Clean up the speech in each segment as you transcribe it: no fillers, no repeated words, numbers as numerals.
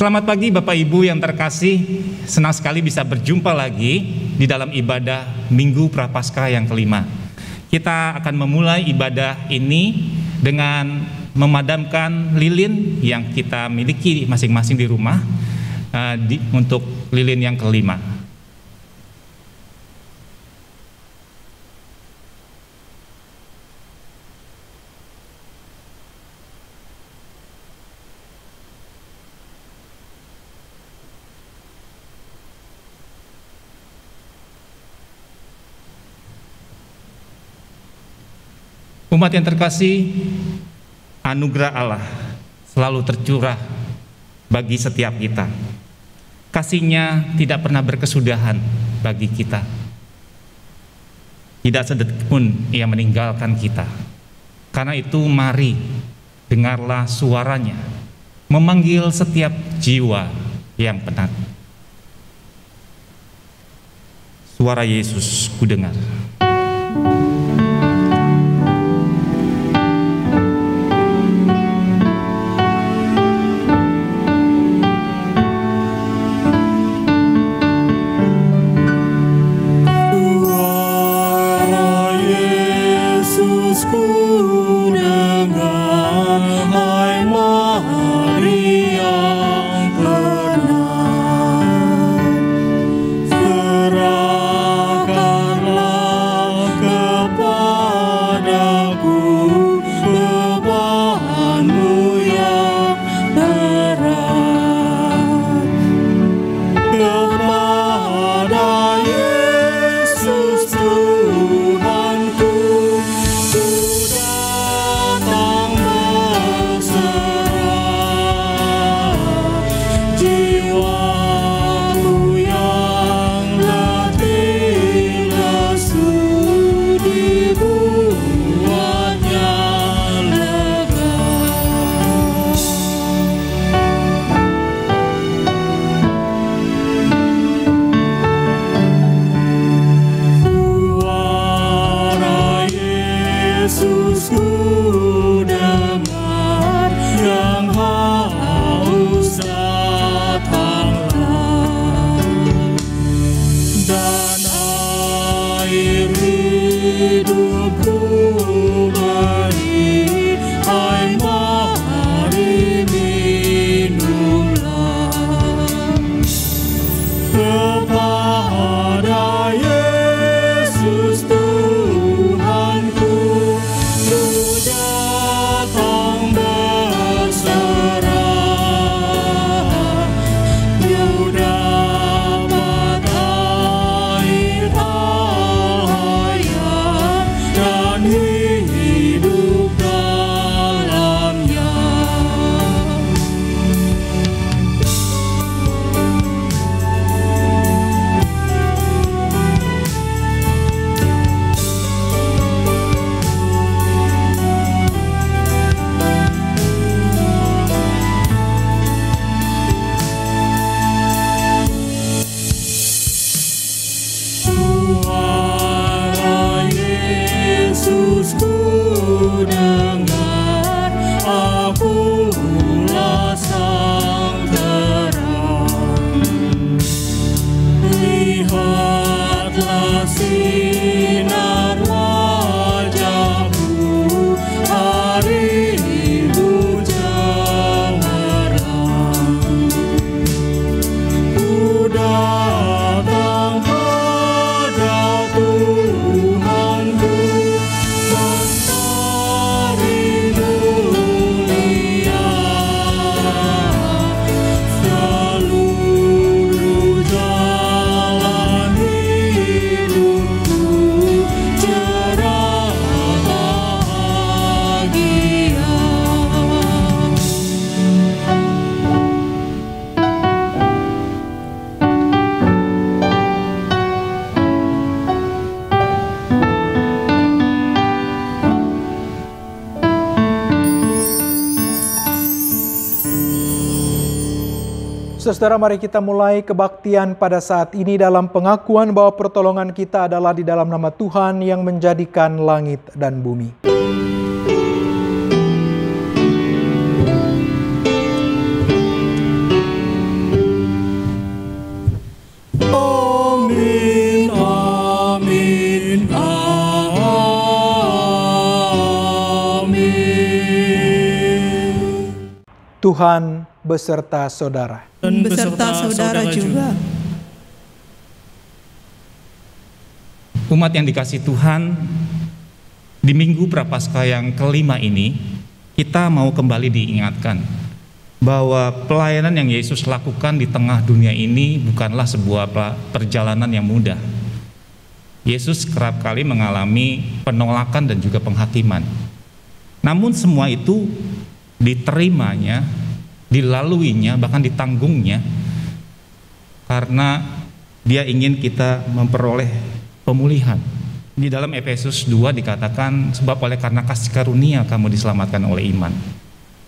Selamat pagi Bapak Ibu yang terkasih, senang sekali bisa berjumpa lagi di dalam ibadah Minggu Prapaskah yang kelima. Kita akan memulai ibadah ini dengan memadamkan lilin yang kita miliki masing-masing di rumah untuk lilin yang kelima. Umat yang terkasih, anugerah Allah selalu tercurah bagi setiap kita. Kasih-Nya tidak pernah berkesudahan bagi kita. Tidak sedetik pun Ia meninggalkan kita. Karena itu mari dengarlah suara-Nya memanggil setiap jiwa yang penat. Suara Yesus kudengar. Saudara, mari kita mulai kebaktian pada saat ini dalam pengakuan bahwa pertolongan kita adalah di dalam nama Tuhan yang menjadikan langit dan bumi. Tuhan beserta saudara. Dan beserta saudara juga. Umat yang dikasihi Tuhan, di Minggu Prapaskah yang kelima ini, kita mau kembali diingatkan bahwa pelayanan yang Yesus lakukan di tengah dunia ini bukanlah sebuah perjalanan yang mudah. Yesus kerap kali mengalami penolakan dan juga penghakiman. Namun semua itu diterimanya, dilaluinya, bahkan ditanggungnya karena Dia ingin kita memperoleh pemulihan. Di dalam Efesus 2 dikatakan, sebab oleh karena kasih karunia kamu diselamatkan oleh iman.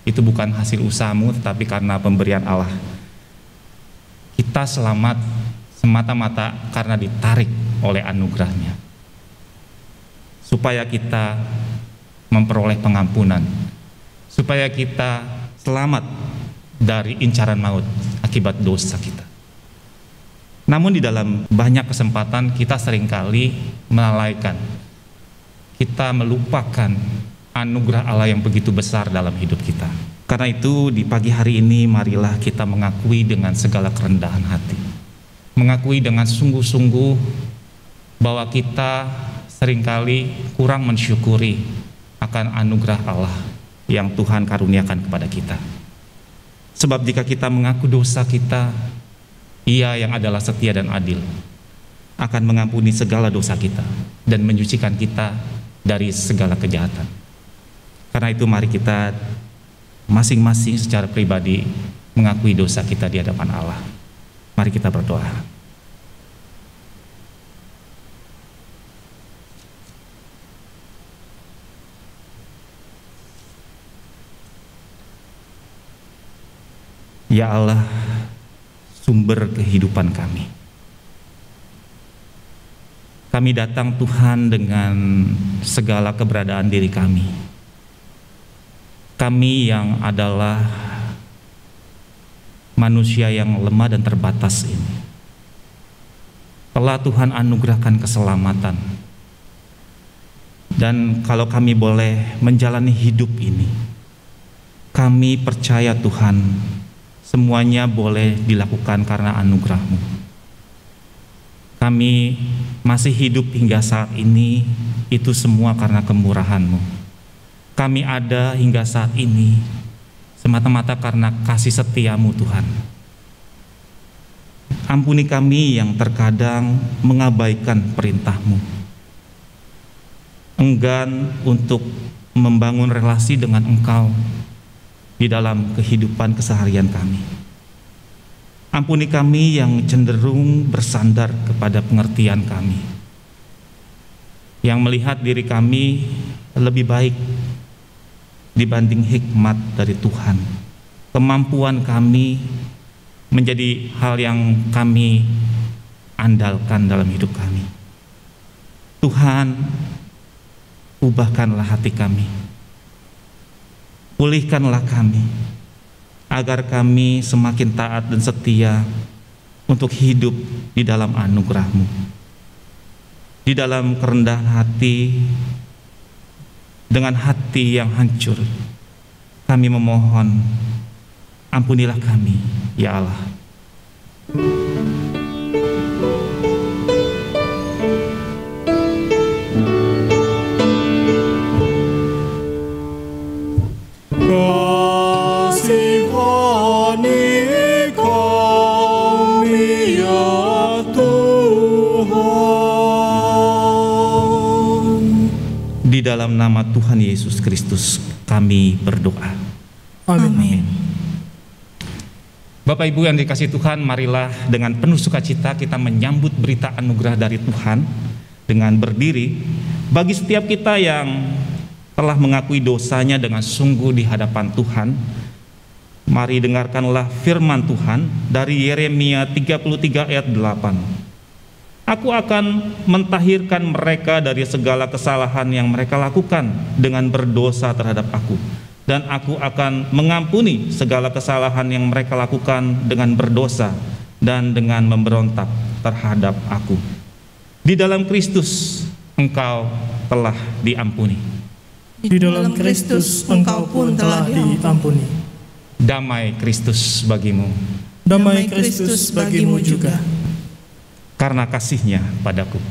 Itu bukan hasil usahamu, tetapi karena pemberian Allah. Kita selamat semata-mata karena ditarik oleh anugerahnya, supaya kita memperoleh pengampunan, supaya kita selamat dari incaran maut akibat dosa kita. Namun di dalam banyak kesempatan kita seringkali melalaikan, kita melupakan anugerah Allah yang begitu besar dalam hidup kita. Karena itu di pagi hari ini marilah kita mengakui dengan segala kerendahan hati, mengakui dengan sungguh-sungguh bahwa kita seringkali kurang mensyukuri akan anugerah Allah yang Tuhan karuniakan kepada kita. Sebab jika kita mengaku dosa kita, Ia yang adalah setia dan adil akan mengampuni segala dosa kita dan menyucikan kita dari segala kejahatan. Karena itu mari kita masing-masing secara pribadi mengakui dosa kita di hadapan Allah. Mari kita berdoa. Ya Allah, sumber kehidupan kami. Kami datang Tuhan dengan segala keberadaan diri kami. Kami yang adalah manusia yang lemah dan terbatas ini, telah Tuhan anugerahkan keselamatan. Dan kalau kami boleh menjalani hidup ini, kami percaya Tuhan, semuanya boleh dilakukan karena anugerah-Mu. Kami masih hidup hingga saat ini, itu semua karena kemurahan-Mu. Kami ada hingga saat ini semata-mata karena kasih setia-Mu Tuhan. Ampuni kami yang terkadang mengabaikan perintah-Mu, enggan untuk membangun relasi dengan Engkau di dalam kehidupan keseharian kami. Ampuni kami yang cenderung bersandar kepada pengertian kami, yang melihat diri kami lebih baik dibanding hikmat dari Tuhan. Kemampuan kami menjadi hal yang kami andalkan dalam hidup kami. Tuhan, ubahkanlah hati kami, pulihkanlah kami, agar kami semakin taat dan setia untuk hidup di dalam anugerah-Mu. Di dalam kerendahan hati, dengan hati yang hancur, kami memohon, ampunilah kami, ya Allah. Kasihani kami ya Tuhan. Di dalam nama Tuhan Yesus Kristus kami berdoa. Amin. Bapak Ibu yang dikasihi Tuhan, marilah dengan penuh sukacita kita menyambut berita anugerah dari Tuhan dengan berdiri. Bagi setiap kita yang telah mengakui dosanya dengan sungguh di hadapan Tuhan, mari dengarkanlah firman Tuhan dari Yeremia 33 ayat 8. Aku akan mentahirkan mereka dari segala kesalahan yang mereka lakukan dengan berdosa terhadap aku, dan aku akan mengampuni segala kesalahan yang mereka lakukan dengan berdosa dan dengan memberontak terhadap aku. Di dalam Kristus engkau telah diampuni. Di dalam Kristus engkau pun telah diampuni. Damai Kristus bagimu. Damai Kristus bagimu juga. Karena kasih-Nya padaku.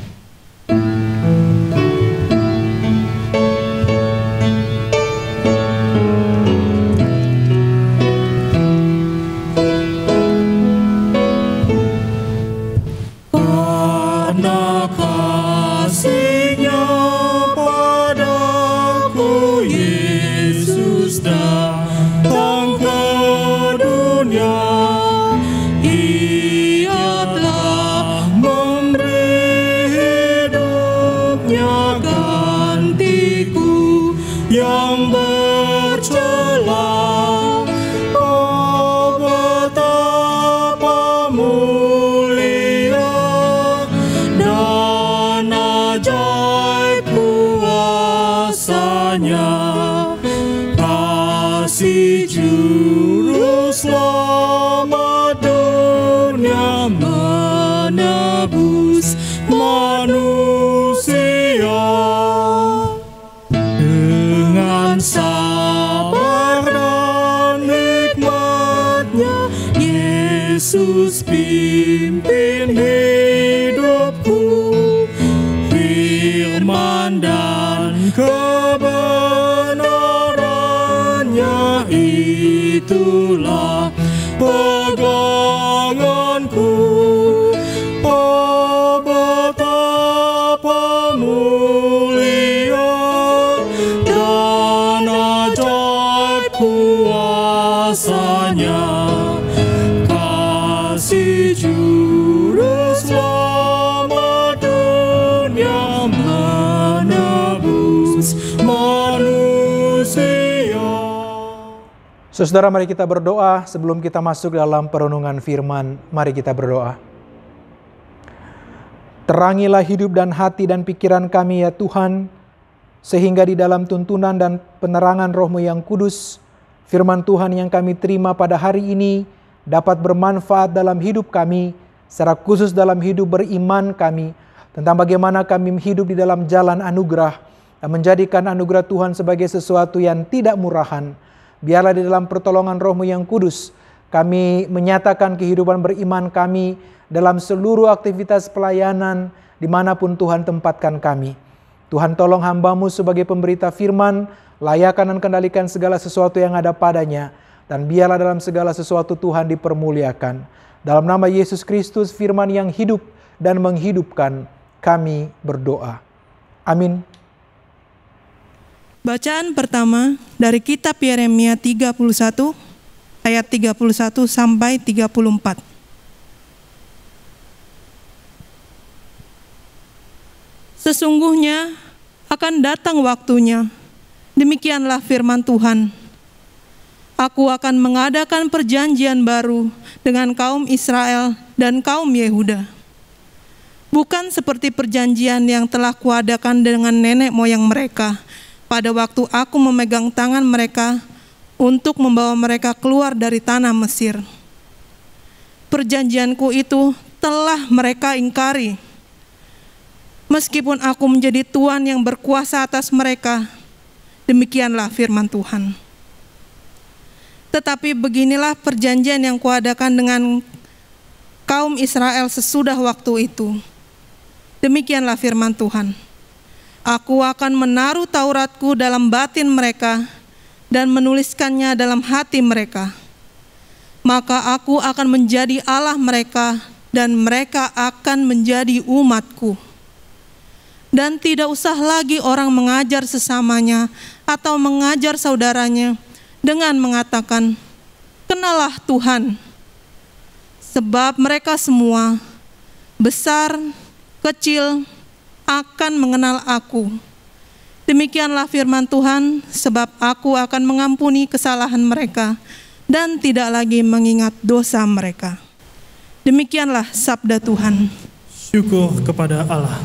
Karena kasih-Nya padaku, Yesus datang ke dunia. Ia telah memberi hidupnya gantiku yang bercela. Oh, betapa mulia dan ajaib kuasa-Nya. Kasih Juru Selamat dunia menebus manusia. Dengan sabar dan hikmat-Nya, Yesus pimpin hidupku. Firman dan kebenaran-Nya itulah peganganku. Oh, betapa mulia dan ajaib kuasa-Nya. Kasih Juru Selamat dunia menebus manusia. Saudara, mari kita berdoa sebelum kita masuk dalam perenungan firman. Mari kita berdoa. Terangilah hidup dan hati dan pikiran kami ya Tuhan, sehingga di dalam tuntunan dan penerangan Roh-Mu yang kudus, firman Tuhan yang kami terima pada hari ini dapat bermanfaat dalam hidup kami, secara khusus dalam hidup beriman kami, tentang bagaimana kami hidup di dalam jalan anugerah, dan menjadikan anugerah Tuhan sebagai sesuatu yang tidak murahan. Biarlah di dalam pertolongan Roh-Mu yang kudus, kami menyatakan kehidupan beriman kami dalam seluruh aktivitas pelayanan dimanapun Tuhan tempatkan kami. Tuhan, tolong hamba-Mu sebagai pemberita firman, layakan dan kendalikan segala sesuatu yang ada padanya, dan biarlah dalam segala sesuatu Tuhan dipermuliakan. Dalam nama Yesus Kristus, firman yang hidup dan menghidupkan, kami berdoa. Amin. Bacaan pertama dari kitab Yeremia 31 ayat 31 sampai 34. Sesungguhnya akan datang waktunya, demikianlah firman Tuhan. Aku akan mengadakan perjanjian baru dengan kaum Israel dan kaum Yehuda. Bukan seperti perjanjian yang telah kuadakan dengan nenek moyang mereka pada waktu aku memegang tangan mereka untuk membawa mereka keluar dari tanah Mesir. Perjanjianku itu telah mereka ingkari. Meskipun aku menjadi Tuhan yang berkuasa atas mereka, demikianlah firman Tuhan. Tetapi beginilah perjanjian yang kuadakan dengan kaum Israel sesudah waktu itu. Demikianlah firman Tuhan. Aku akan menaruh Tauratku dalam batin mereka dan menuliskannya dalam hati mereka. Maka aku akan menjadi Allah mereka dan mereka akan menjadi umatku. Dan tidak usah lagi orang mengajar sesamanya atau mengajar saudaranya dengan mengatakan, "Kenalah Tuhan." Sebab mereka semua, besar, kecil, akan mengenal aku. Demikianlah firman Tuhan, sebab aku akan mengampuni kesalahan mereka dan tidak lagi mengingat dosa mereka. Demikianlah sabda Tuhan. Syukur kepada Allah.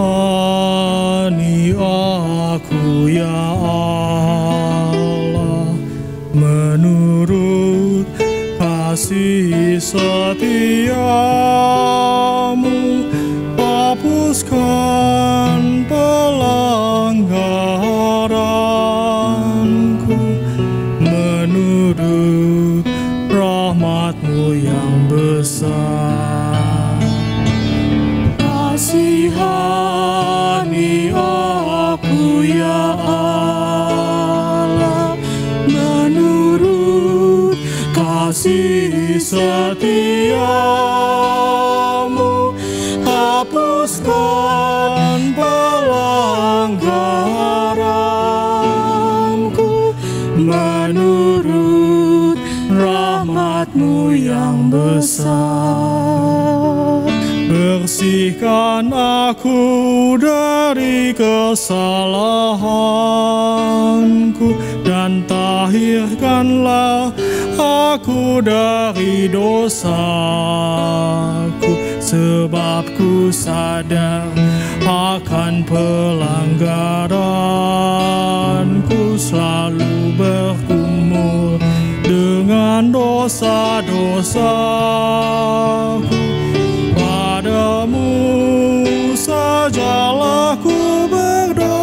Kasihani aku ya Allah, menurut kasih setiamu, hapuskan pelanggaranku, menurut rahmat-Mu yang besar. Kasihani aku ya Allah, menurut kasih setiamu, hapuskan pelanggaranku, menurut rahmat-Mu yang besar. Bersihkan aku dari kesalahanku, dan tahirkanlah aku dari dosaku, sebab ku sadar akan pelanggaranku, selalu bergumul dengan dosa-dosaku. Padamu sajalah ku berdosa,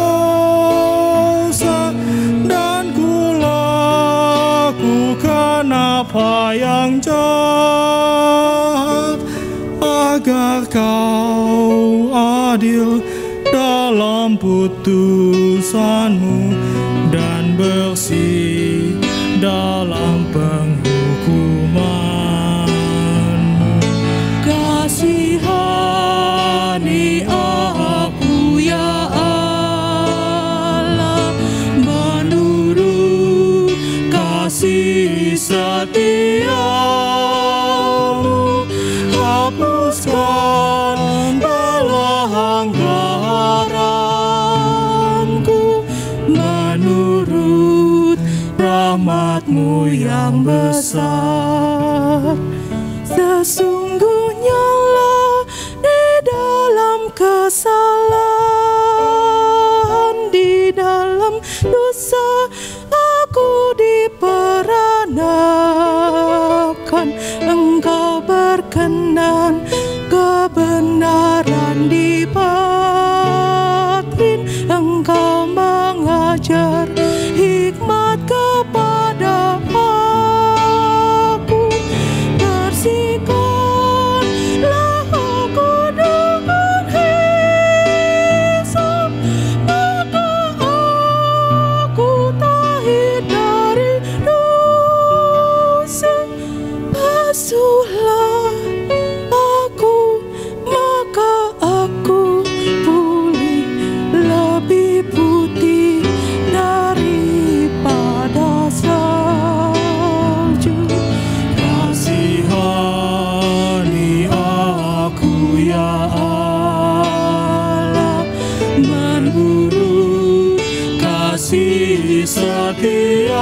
dan ku lakukan apa yang jahat, agar Kau adil dalam putusan-Mu dan bersih dalam penghukuman-Mu. Kasihani aku ya Allah, menurut kasih setiamu, hapuskan pelanggaranku, menurut rahmat-Mu yang besar. Sesungguhnya lah di dalam kesalahan, di dalam dosa aku diperanakan. Engkau berkenan kebenaran dibatin, Engkau mengajar hikmat kepada aku. Bersihkanlah aku dengan hisap, maka aku tahir dari dosa. Basuhlah aku, maka aku pulih, lebih putih daripada salju. Kasihani aku ya Allah, menurut kasih setiamu,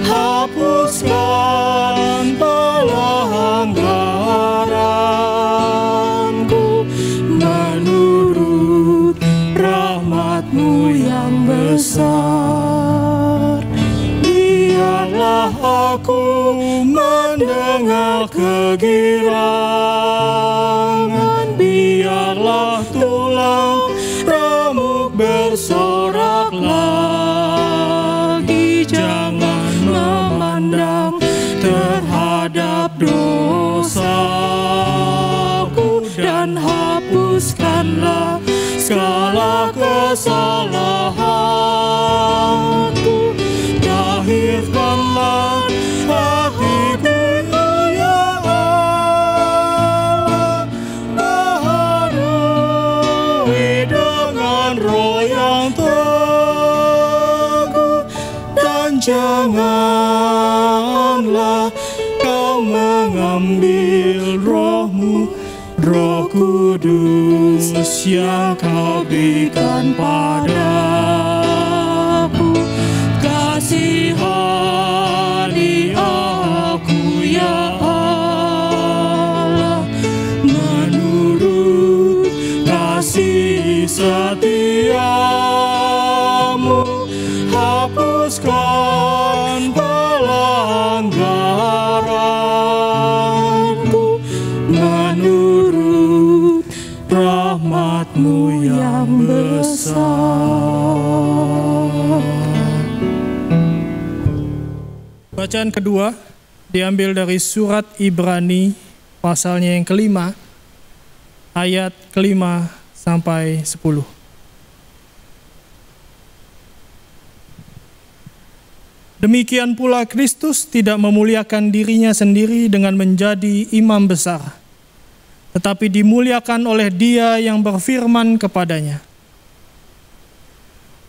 hapuskan pelanggaranku, menurut rahmat-Mu yang besar. Biarlah aku mendengar kegirangan, biarlah tulang remuk bersorak lagi. Jangan memandang terhadap dosaku, dan hapuskanlah segala kesalahanku. Tahirkanlah hatiku ya Allah, baharui dengan roh yang teguh, dan janganlah Kau mengambil roh-Mu, Roh Kudus yang Kau berikan padaku. Kasihani aku ya Allah, menurut setiamu, hapuskan pelanggaranku menurut rahmat-Mu yang besar. Bacaan kedua diambil dari surat Ibrani pasalnya yang kelima, ayat kelima sampai 10. Demikian pula Kristus tidak memuliakan dirinya sendiri dengan menjadi imam besar, tetapi dimuliakan oleh Dia yang berfirman kepadanya,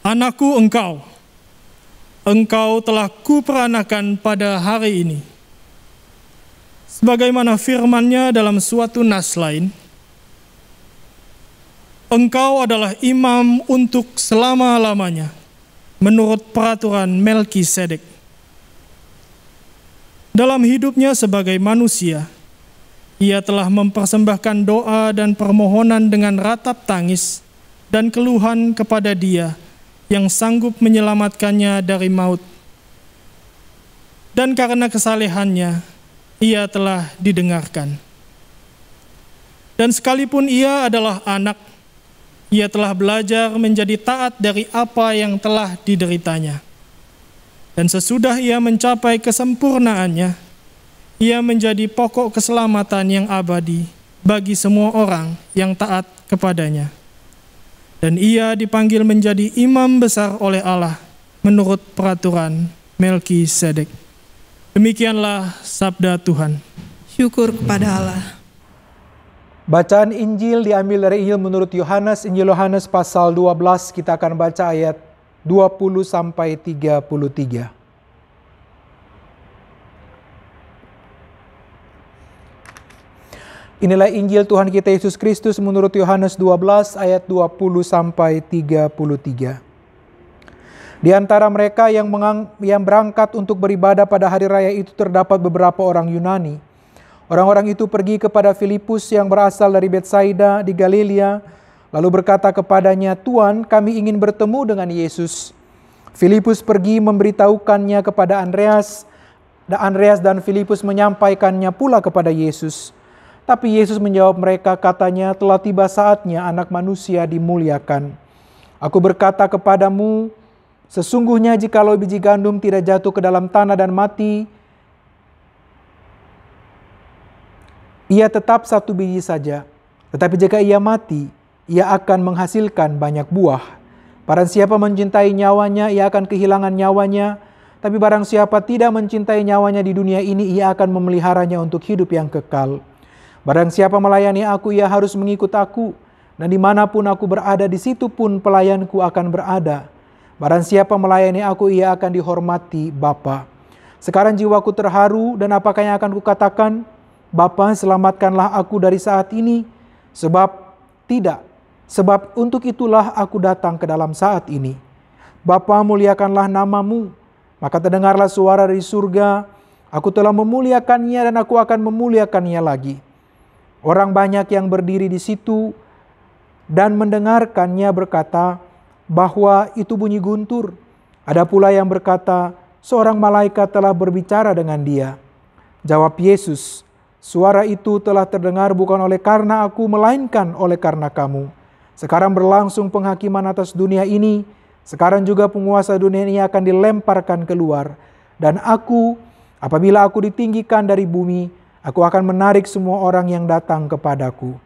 "Anakku engkau telah kuperanakan pada hari ini." Sebagaimana firman-Nya dalam suatu nas lain, "Engkau adalah imam untuk selama-lamanya, menurut peraturan Melkisedek." Dalam hidupnya sebagai manusia, Ia telah mempersembahkan doa dan permohonan dengan ratap tangis dan keluhan kepada Dia yang sanggup menyelamatkannya dari maut. Dan karena kesalehannya, Ia telah didengarkan. Dan sekalipun Ia adalah anak, Ia telah belajar menjadi taat dari apa yang telah dideritanya. Dan sesudah Ia mencapai kesempurnaannya, Ia menjadi pokok keselamatan yang abadi bagi semua orang yang taat kepadanya. Dan Ia dipanggil menjadi imam besar oleh Allah menurut peraturan Melkisedek. Demikianlah sabda Tuhan. Syukur kepada Allah. Bacaan Injil diambil dari Injil menurut Yohanes, Injil Yohanes pasal 12, kita akan baca ayat 20 sampai 33. Inilah Injil Tuhan kita Yesus Kristus menurut Yohanes 12 ayat 20 sampai 33. Di antara mereka yang berangkat untuk beribadah pada hari raya itu terdapat beberapa orang Yunani. Orang-orang itu pergi kepada Filipus yang berasal dari Betsaida di Galilea, lalu berkata kepadanya, "Tuan, kami ingin bertemu dengan Yesus." Filipus pergi memberitahukannya kepada Andreas dan Filipus menyampaikannya pula kepada Yesus. Tapi Yesus menjawab mereka, katanya, "Telah tiba saatnya Anak Manusia dimuliakan. Aku berkata kepadamu, sesungguhnya jikalau biji gandum tidak jatuh ke dalam tanah dan mati, ia tetap satu biji saja. Tetapi jika ia mati, ia akan menghasilkan banyak buah. Barang siapa mencintai nyawanya, ia akan kehilangan nyawanya. Tapi barang siapa tidak mencintai nyawanya di dunia ini, ia akan memeliharanya untuk hidup yang kekal. Barang siapa melayani aku, ia harus mengikut aku. Dan dimanapun aku berada, di situ pun pelayanku akan berada. Barang siapa melayani aku, ia akan dihormati Bapa. Sekarang jiwaku terharu, dan apakah yang akan kukatakan? Bapa, selamatkanlah aku dari saat ini. Sebab untuk itulah aku datang ke dalam saat ini. Bapa, muliakanlah namamu. Maka terdengarlah suara dari surga, aku telah memuliakannya dan aku akan memuliakannya lagi. Orang banyak yang berdiri di situ dan mendengarkannya berkata bahwa itu bunyi guntur. Ada pula yang berkata, seorang malaikat telah berbicara dengan dia. Jawab Yesus, suara itu telah terdengar bukan oleh karena aku, melainkan oleh karena kamu. Sekarang berlangsung penghakiman atas dunia ini. Sekarang juga penguasa dunia ini akan dilemparkan keluar. Dan aku, apabila aku ditinggikan dari bumi, aku akan menarik semua orang yang datang kepadaku.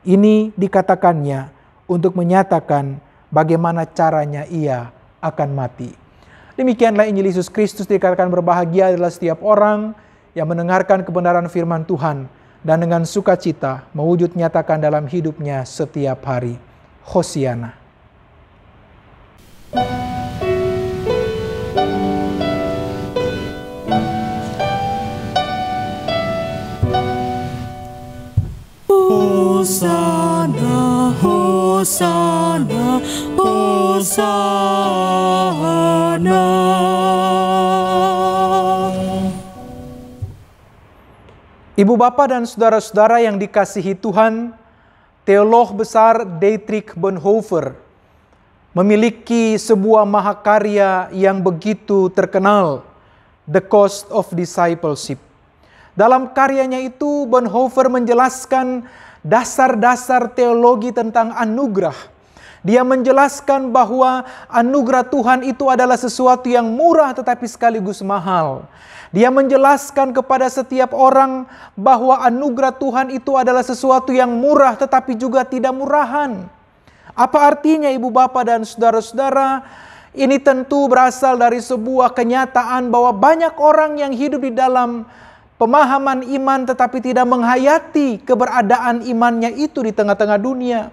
Ini dikatakannya untuk menyatakan bagaimana caranya ia akan mati. Demikianlah Injil Yesus Kristus. Dikatakan berbahagia adalah setiap orang yang mendengarkan kebenaran firman Tuhan dan dengan sukacita mewujud nyatakan dalam hidupnya setiap hari. Hosiana. Hosana, Hosana, Hosana. Ibu bapa dan saudara-saudara yang dikasihi Tuhan, teolog besar Dietrich Bonhoeffer memiliki sebuah mahakarya yang begitu terkenal, The Cost of Discipleship. Dalam karyanya itu, Bonhoeffer menjelaskan dasar-dasar teologi tentang anugerah. Dia menjelaskan bahwa anugerah Tuhan itu adalah sesuatu yang murah tetapi sekaligus mahal. Dia menjelaskan kepada setiap orang bahwa anugerah Tuhan itu adalah sesuatu yang murah tetapi juga tidak murahan. Apa artinya ibu bapak dan saudara-saudara? Ini tentu berasal dari sebuah kenyataan bahwa banyak orang yang hidup di dalam pemahaman iman tetapi tidak menghayati keberadaan imannya itu di tengah-tengah dunia.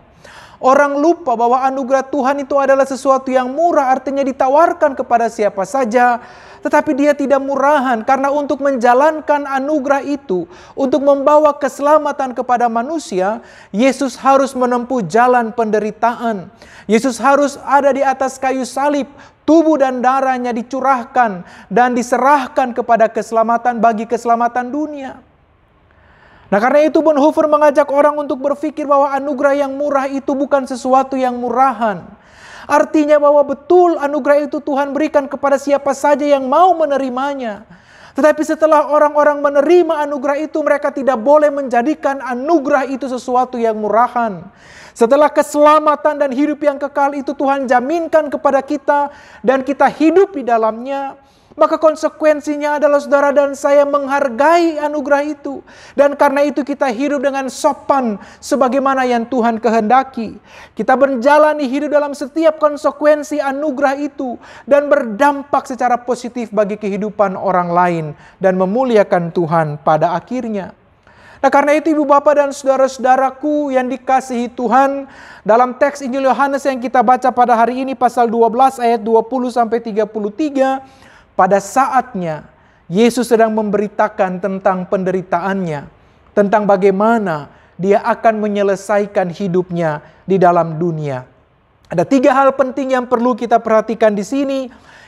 Orang lupa bahwa anugerah Tuhan itu adalah sesuatu yang murah, artinya ditawarkan kepada siapa saja. Tetapi dia tidak murahan, karena untuk menjalankan anugerah itu, untuk membawa keselamatan kepada manusia, Yesus harus menempuh jalan penderitaan. Yesus harus ada di atas kayu salib, tubuh dan darahnya dicurahkan dan diserahkan kepada keselamatan bagi keselamatan dunia. Nah, karena itu Bonhoeffer mengajak orang untuk berpikir bahwa anugerah yang murah itu bukan sesuatu yang murahan. Artinya bahwa betul anugerah itu Tuhan berikan kepada siapa saja yang mau menerimanya. Tetapi setelah orang-orang menerima anugerah itu, mereka tidak boleh menjadikan anugerah itu sesuatu yang murahan. Setelah keselamatan dan hidup yang kekal itu Tuhan jaminkan kepada kita dan kita hidup di dalamnya, maka konsekuensinya adalah saudara dan saya menghargai anugerah itu. Dan karena itu kita hidup dengan sopan sebagaimana yang Tuhan kehendaki. Kita menjalani hidup dalam setiap konsekuensi anugerah itu dan berdampak secara positif bagi kehidupan orang lain dan memuliakan Tuhan pada akhirnya. Nah, karena itu ibu bapak dan saudara-saudaraku yang dikasihi Tuhan, dalam teks Injil Yohanes yang kita baca pada hari ini pasal 12 ayat 20 sampai 33, pada saatnya Yesus sedang memberitakan tentang penderitaannya, tentang bagaimana dia akan menyelesaikan hidupnya di dalam dunia. Ada 3 hal penting yang perlu kita perhatikan di sini.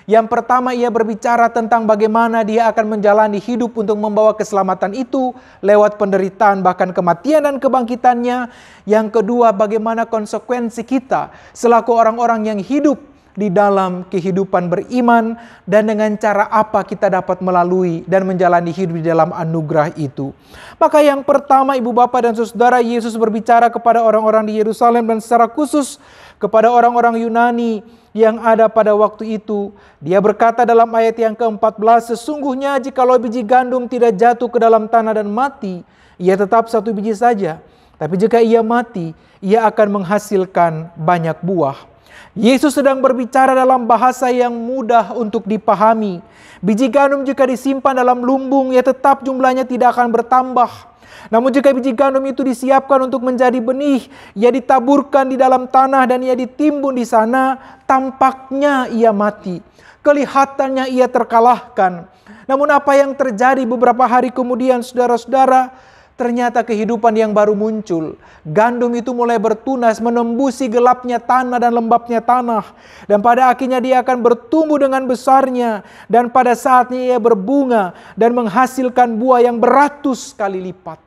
Yang pertama, ia berbicara tentang bagaimana dia akan menjalani hidup untuk membawa keselamatan itu lewat penderitaan bahkan kematian dan kebangkitannya. Yang kedua, bagaimana konsekuensi kita selaku orang-orang yang hidup di dalam kehidupan beriman dan dengan cara apa kita dapat melalui dan menjalani hidup di dalam anugerah itu. Maka yang pertama ibu bapak dan saudara, Yesus berbicara kepada orang-orang di Yerusalem dan secara khusus kepada orang-orang Yunani yang ada pada waktu itu. Dia berkata dalam ayat yang ke-14, sesungguhnya jikalau biji gandum tidak jatuh ke dalam tanah dan mati, ia tetap satu biji saja. Tapi jika ia mati, ia akan menghasilkan banyak buah. Yesus sedang berbicara dalam bahasa yang mudah untuk dipahami. Biji gandum jika disimpan dalam lumbung, ya tetap jumlahnya tidak akan bertambah. Namun jika biji gandum itu disiapkan untuk menjadi benih, ia ditaburkan di dalam tanah dan ia ditimbun di sana, tampaknya ia mati. Kelihatannya ia terkalahkan. Namun apa yang terjadi beberapa hari kemudian, saudara-saudara? Ternyata kehidupan yang baru muncul. Gandum itu mulai bertunas, menembusi gelapnya tanah dan lembabnya tanah. Dan pada akhirnya dia akan bertumbuh dengan besarnya. Dan pada saatnya ia berbunga dan menghasilkan buah yang beratus kali lipat.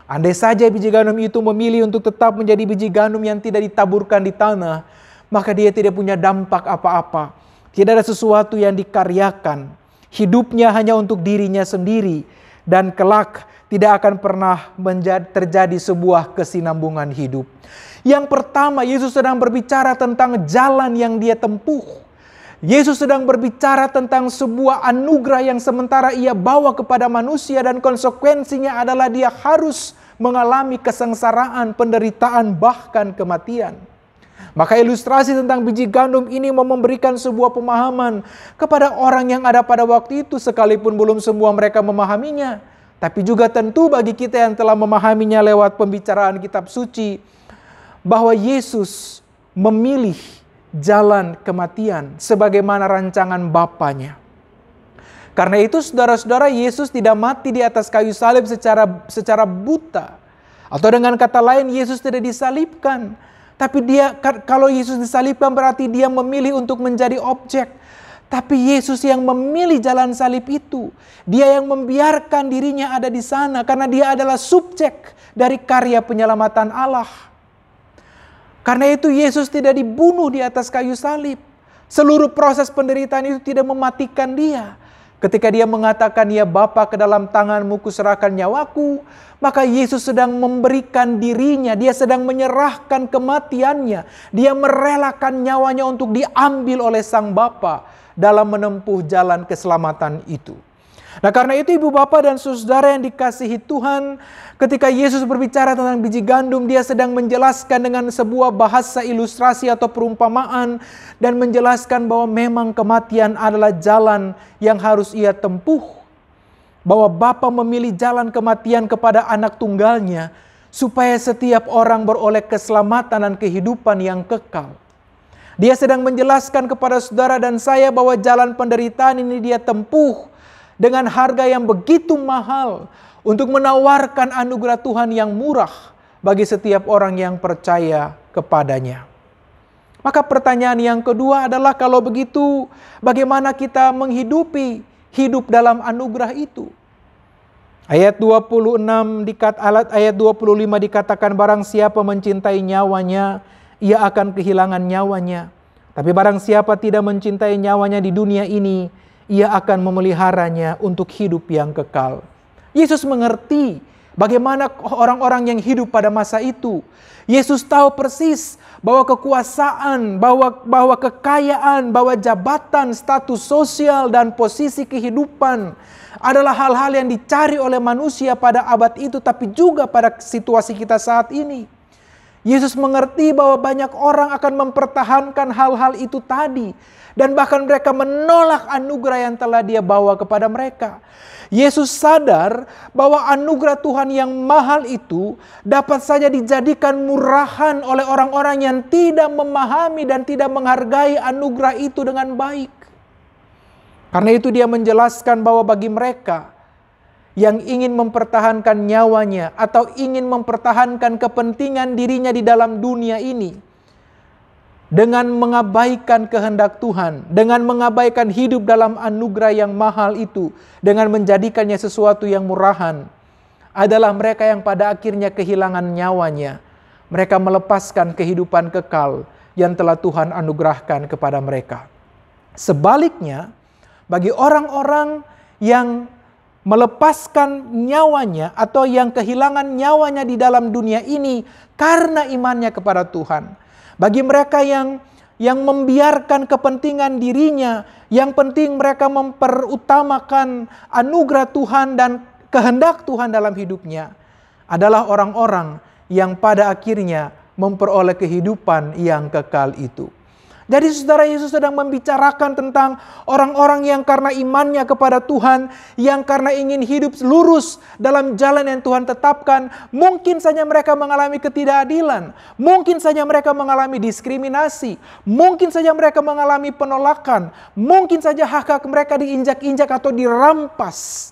Andai saja biji gandum itu memilih untuk tetap menjadi biji gandum yang tidak ditaburkan di tanah, maka dia tidak punya dampak apa-apa. Tidak ada sesuatu yang dikaryakan. Hidupnya hanya untuk dirinya sendiri. Dan kelak tidak akan pernah terjadi sebuah kesinambungan hidup. Yang pertama, Yesus sedang berbicara tentang jalan yang dia tempuh. Yesus sedang berbicara tentang sebuah anugerah yang sementara ia bawa kepada manusia dan konsekuensinya adalah dia harus mengalami kesengsaraan, penderitaan, bahkan kematian. Maka ilustrasi tentang biji gandum ini mau memberikan sebuah pemahaman kepada orang yang ada pada waktu itu, sekalipun belum semua mereka memahaminya. Tapi juga tentu bagi kita yang telah memahaminya lewat pembicaraan kitab suci, bahwa Yesus memilih jalan kematian sebagaimana rancangan Bapanya. Karena itu saudara-saudara, Yesus tidak mati di atas kayu salib secara buta. Atau dengan kata lain, Yesus tidak disalibkan. Tapi kalau Yesus disalibkan berarti dia memilih untuk menjadi objek. Tapi Yesus yang memilih jalan salib itu. Dia yang membiarkan dirinya ada di sana karena dia adalah subjek dari karya penyelamatan Allah. Karena itu Yesus tidak dibunuh di atas kayu salib. Seluruh proses penderitaan itu tidak mematikan dia. Ketika dia mengatakan, "Ya Bapa, ke dalam tangan-Mu kuserahkan nyawaku," maka Yesus sedang memberikan dirinya, dia sedang menyerahkan kematiannya. Dia merelakan nyawanya untuk diambil oleh Sang Bapa dalam menempuh jalan keselamatan itu. Nah, karena itu ibu bapak dan saudara yang dikasihi Tuhan, ketika Yesus berbicara tentang biji gandum, dia sedang menjelaskan dengan sebuah bahasa ilustrasi atau perumpamaan dan menjelaskan bahwa memang kematian adalah jalan yang harus ia tempuh. Bahwa Bapa memilih jalan kematian kepada anak tunggalnya supaya setiap orang beroleh keselamatan dan kehidupan yang kekal. Dia sedang menjelaskan kepada saudara dan saya bahwa jalan penderitaan ini dia tempuh dengan harga yang begitu mahal untuk menawarkan anugerah Tuhan yang murah bagi setiap orang yang percaya kepadanya. Maka pertanyaan yang kedua adalah, kalau begitu bagaimana kita menghidupi hidup dalam anugerah itu? Ayat 26 ayat 25 dikatakan, "Barang siapa mencintai nyawanya, ia akan kehilangan nyawanya. Tapi barang siapa tidak mencintai nyawanya di dunia ini, ia akan memeliharanya untuk hidup yang kekal." Yesus mengerti bagaimana orang-orang yang hidup pada masa itu. Yesus tahu persis bahwa kekuasaan, bahwa kekayaan, bahwa jabatan, status sosial, dan posisi kehidupan adalah hal-hal yang dicari oleh manusia pada abad itu, tapi juga pada situasi kita saat ini. Yesus mengerti bahwa banyak orang akan mempertahankan hal-hal itu tadi. Dan bahkan mereka menolak anugerah yang telah Dia bawa kepada mereka. Yesus sadar bahwa anugerah Tuhan yang mahal itu dapat saja dijadikan murahan oleh orang-orang yang tidak memahami dan tidak menghargai anugerah itu dengan baik. Karena itu Dia menjelaskan bahwa bagi mereka yang ingin mempertahankan nyawanya atau ingin mempertahankan kepentingan dirinya di dalam dunia ini, dengan mengabaikan kehendak Tuhan, dengan mengabaikan hidup dalam anugerah yang mahal itu, dengan menjadikannya sesuatu yang murahan, adalah mereka yang pada akhirnya kehilangan nyawanya. Mereka melepaskan kehidupan kekal yang telah Tuhan anugerahkan kepada mereka. Sebaliknya, bagi orang-orang yang melepaskan nyawanya atau yang kehilangan nyawanya di dalam dunia ini karena imannya kepada Tuhan, bagi mereka yang membiarkan kepentingan dirinya, yang penting mereka memperutamakan anugerah Tuhan dan kehendak Tuhan dalam hidupnya, adalah orang-orang yang pada akhirnya memperoleh kehidupan yang kekal itu. Jadi saudara, Yesus sedang membicarakan tentang orang-orang yang karena imannya kepada Tuhan, yang karena ingin hidup lurus dalam jalan yang Tuhan tetapkan, mungkin saja mereka mengalami ketidakadilan, mungkin saja mereka mengalami diskriminasi, mungkin saja mereka mengalami penolakan, mungkin saja hak-hak mereka diinjak-injak atau dirampas.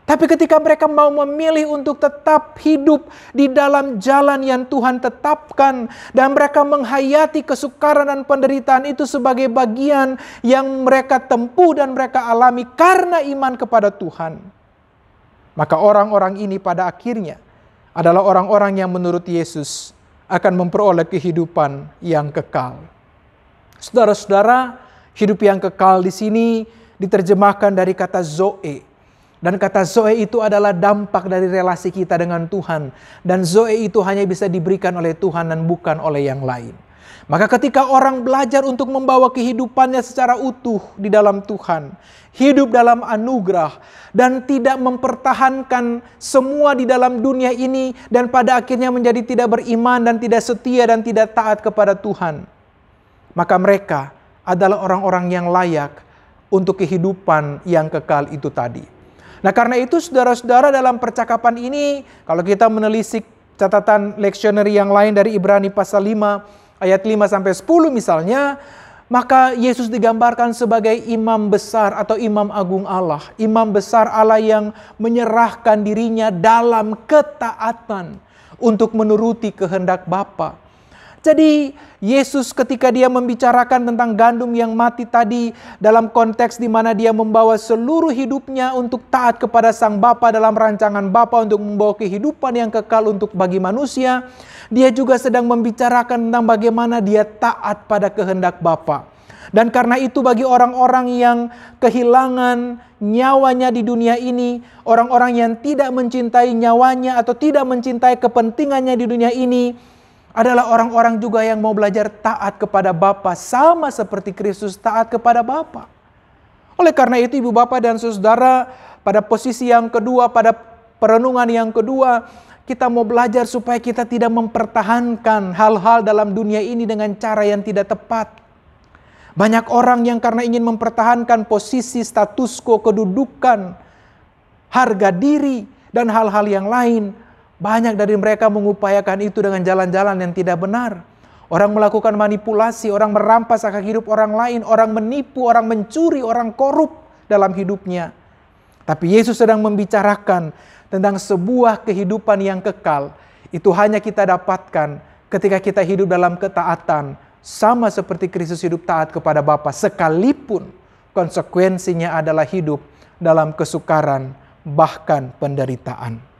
Tapi ketika mereka mau memilih untuk tetap hidup di dalam jalan yang Tuhan tetapkan, dan mereka menghayati kesukaran dan penderitaan itu sebagai bagian yang mereka tempuh dan mereka alami karena iman kepada Tuhan, maka orang-orang ini pada akhirnya adalah orang-orang yang menurut Yesus akan memperoleh kehidupan yang kekal. Saudara-saudara, hidup yang kekal di sini diterjemahkan dari kata zoe. Dan kata zoe itu adalah dampak dari relasi kita dengan Tuhan. Dan zoe itu hanya bisa diberikan oleh Tuhan dan bukan oleh yang lain. Maka ketika orang belajar untuk membawa kehidupannya secara utuh di dalam Tuhan, hidup dalam anugerah, dan tidak mempertahankan semua di dalam dunia ini, dan pada akhirnya menjadi tidak beriman dan tidak setia dan tidak taat kepada Tuhan, maka mereka adalah orang-orang yang layak untuk kehidupan yang kekal itu tadi. Nah, karena itu saudara-saudara, dalam percakapan ini, kalau kita menelisik catatan leksioneri yang lain dari Ibrani pasal 5 ayat 5-10 misalnya, maka Yesus digambarkan sebagai imam besar atau imam agung Allah. Imam besar Allah yang menyerahkan dirinya dalam ketaatan untuk menuruti kehendak Bapa. Jadi Yesus ketika dia membicarakan tentang gandum yang mati tadi dalam konteks di mana dia membawa seluruh hidupnya untuk taat kepada Sang Bapa dalam rancangan Bapa untuk membawa kehidupan yang kekal untuk bagi manusia, dia juga sedang membicarakan tentang bagaimana dia taat pada kehendak Bapa. Dan karena itu bagi orang-orang yang kehilangan nyawanya di dunia ini, orang-orang yang tidak mencintai nyawanya atau tidak mencintai kepentingannya di dunia ini, adalah orang-orang juga yang mau belajar taat kepada Bapa sama seperti Kristus taat kepada Bapa. Oleh karena itu ibu bapak dan saudara, pada posisi yang kedua, pada perenungan yang kedua, kita mau belajar supaya kita tidak mempertahankan hal-hal dalam dunia ini dengan cara yang tidak tepat. Banyak orang yang karena ingin mempertahankan posisi, status quo, kedudukan, harga diri, dan hal-hal yang lain, banyak dari mereka mengupayakan itu dengan jalan-jalan yang tidak benar. Orang melakukan manipulasi, orang merampas hak hidup orang lain, orang menipu, orang mencuri, orang korup dalam hidupnya. Tapi Yesus sedang membicarakan tentang sebuah kehidupan yang kekal. Itu hanya kita dapatkan ketika kita hidup dalam ketaatan, sama seperti Kristus hidup taat kepada Bapa, sekalipun konsekuensinya adalah hidup dalam kesukaran, bahkan penderitaan.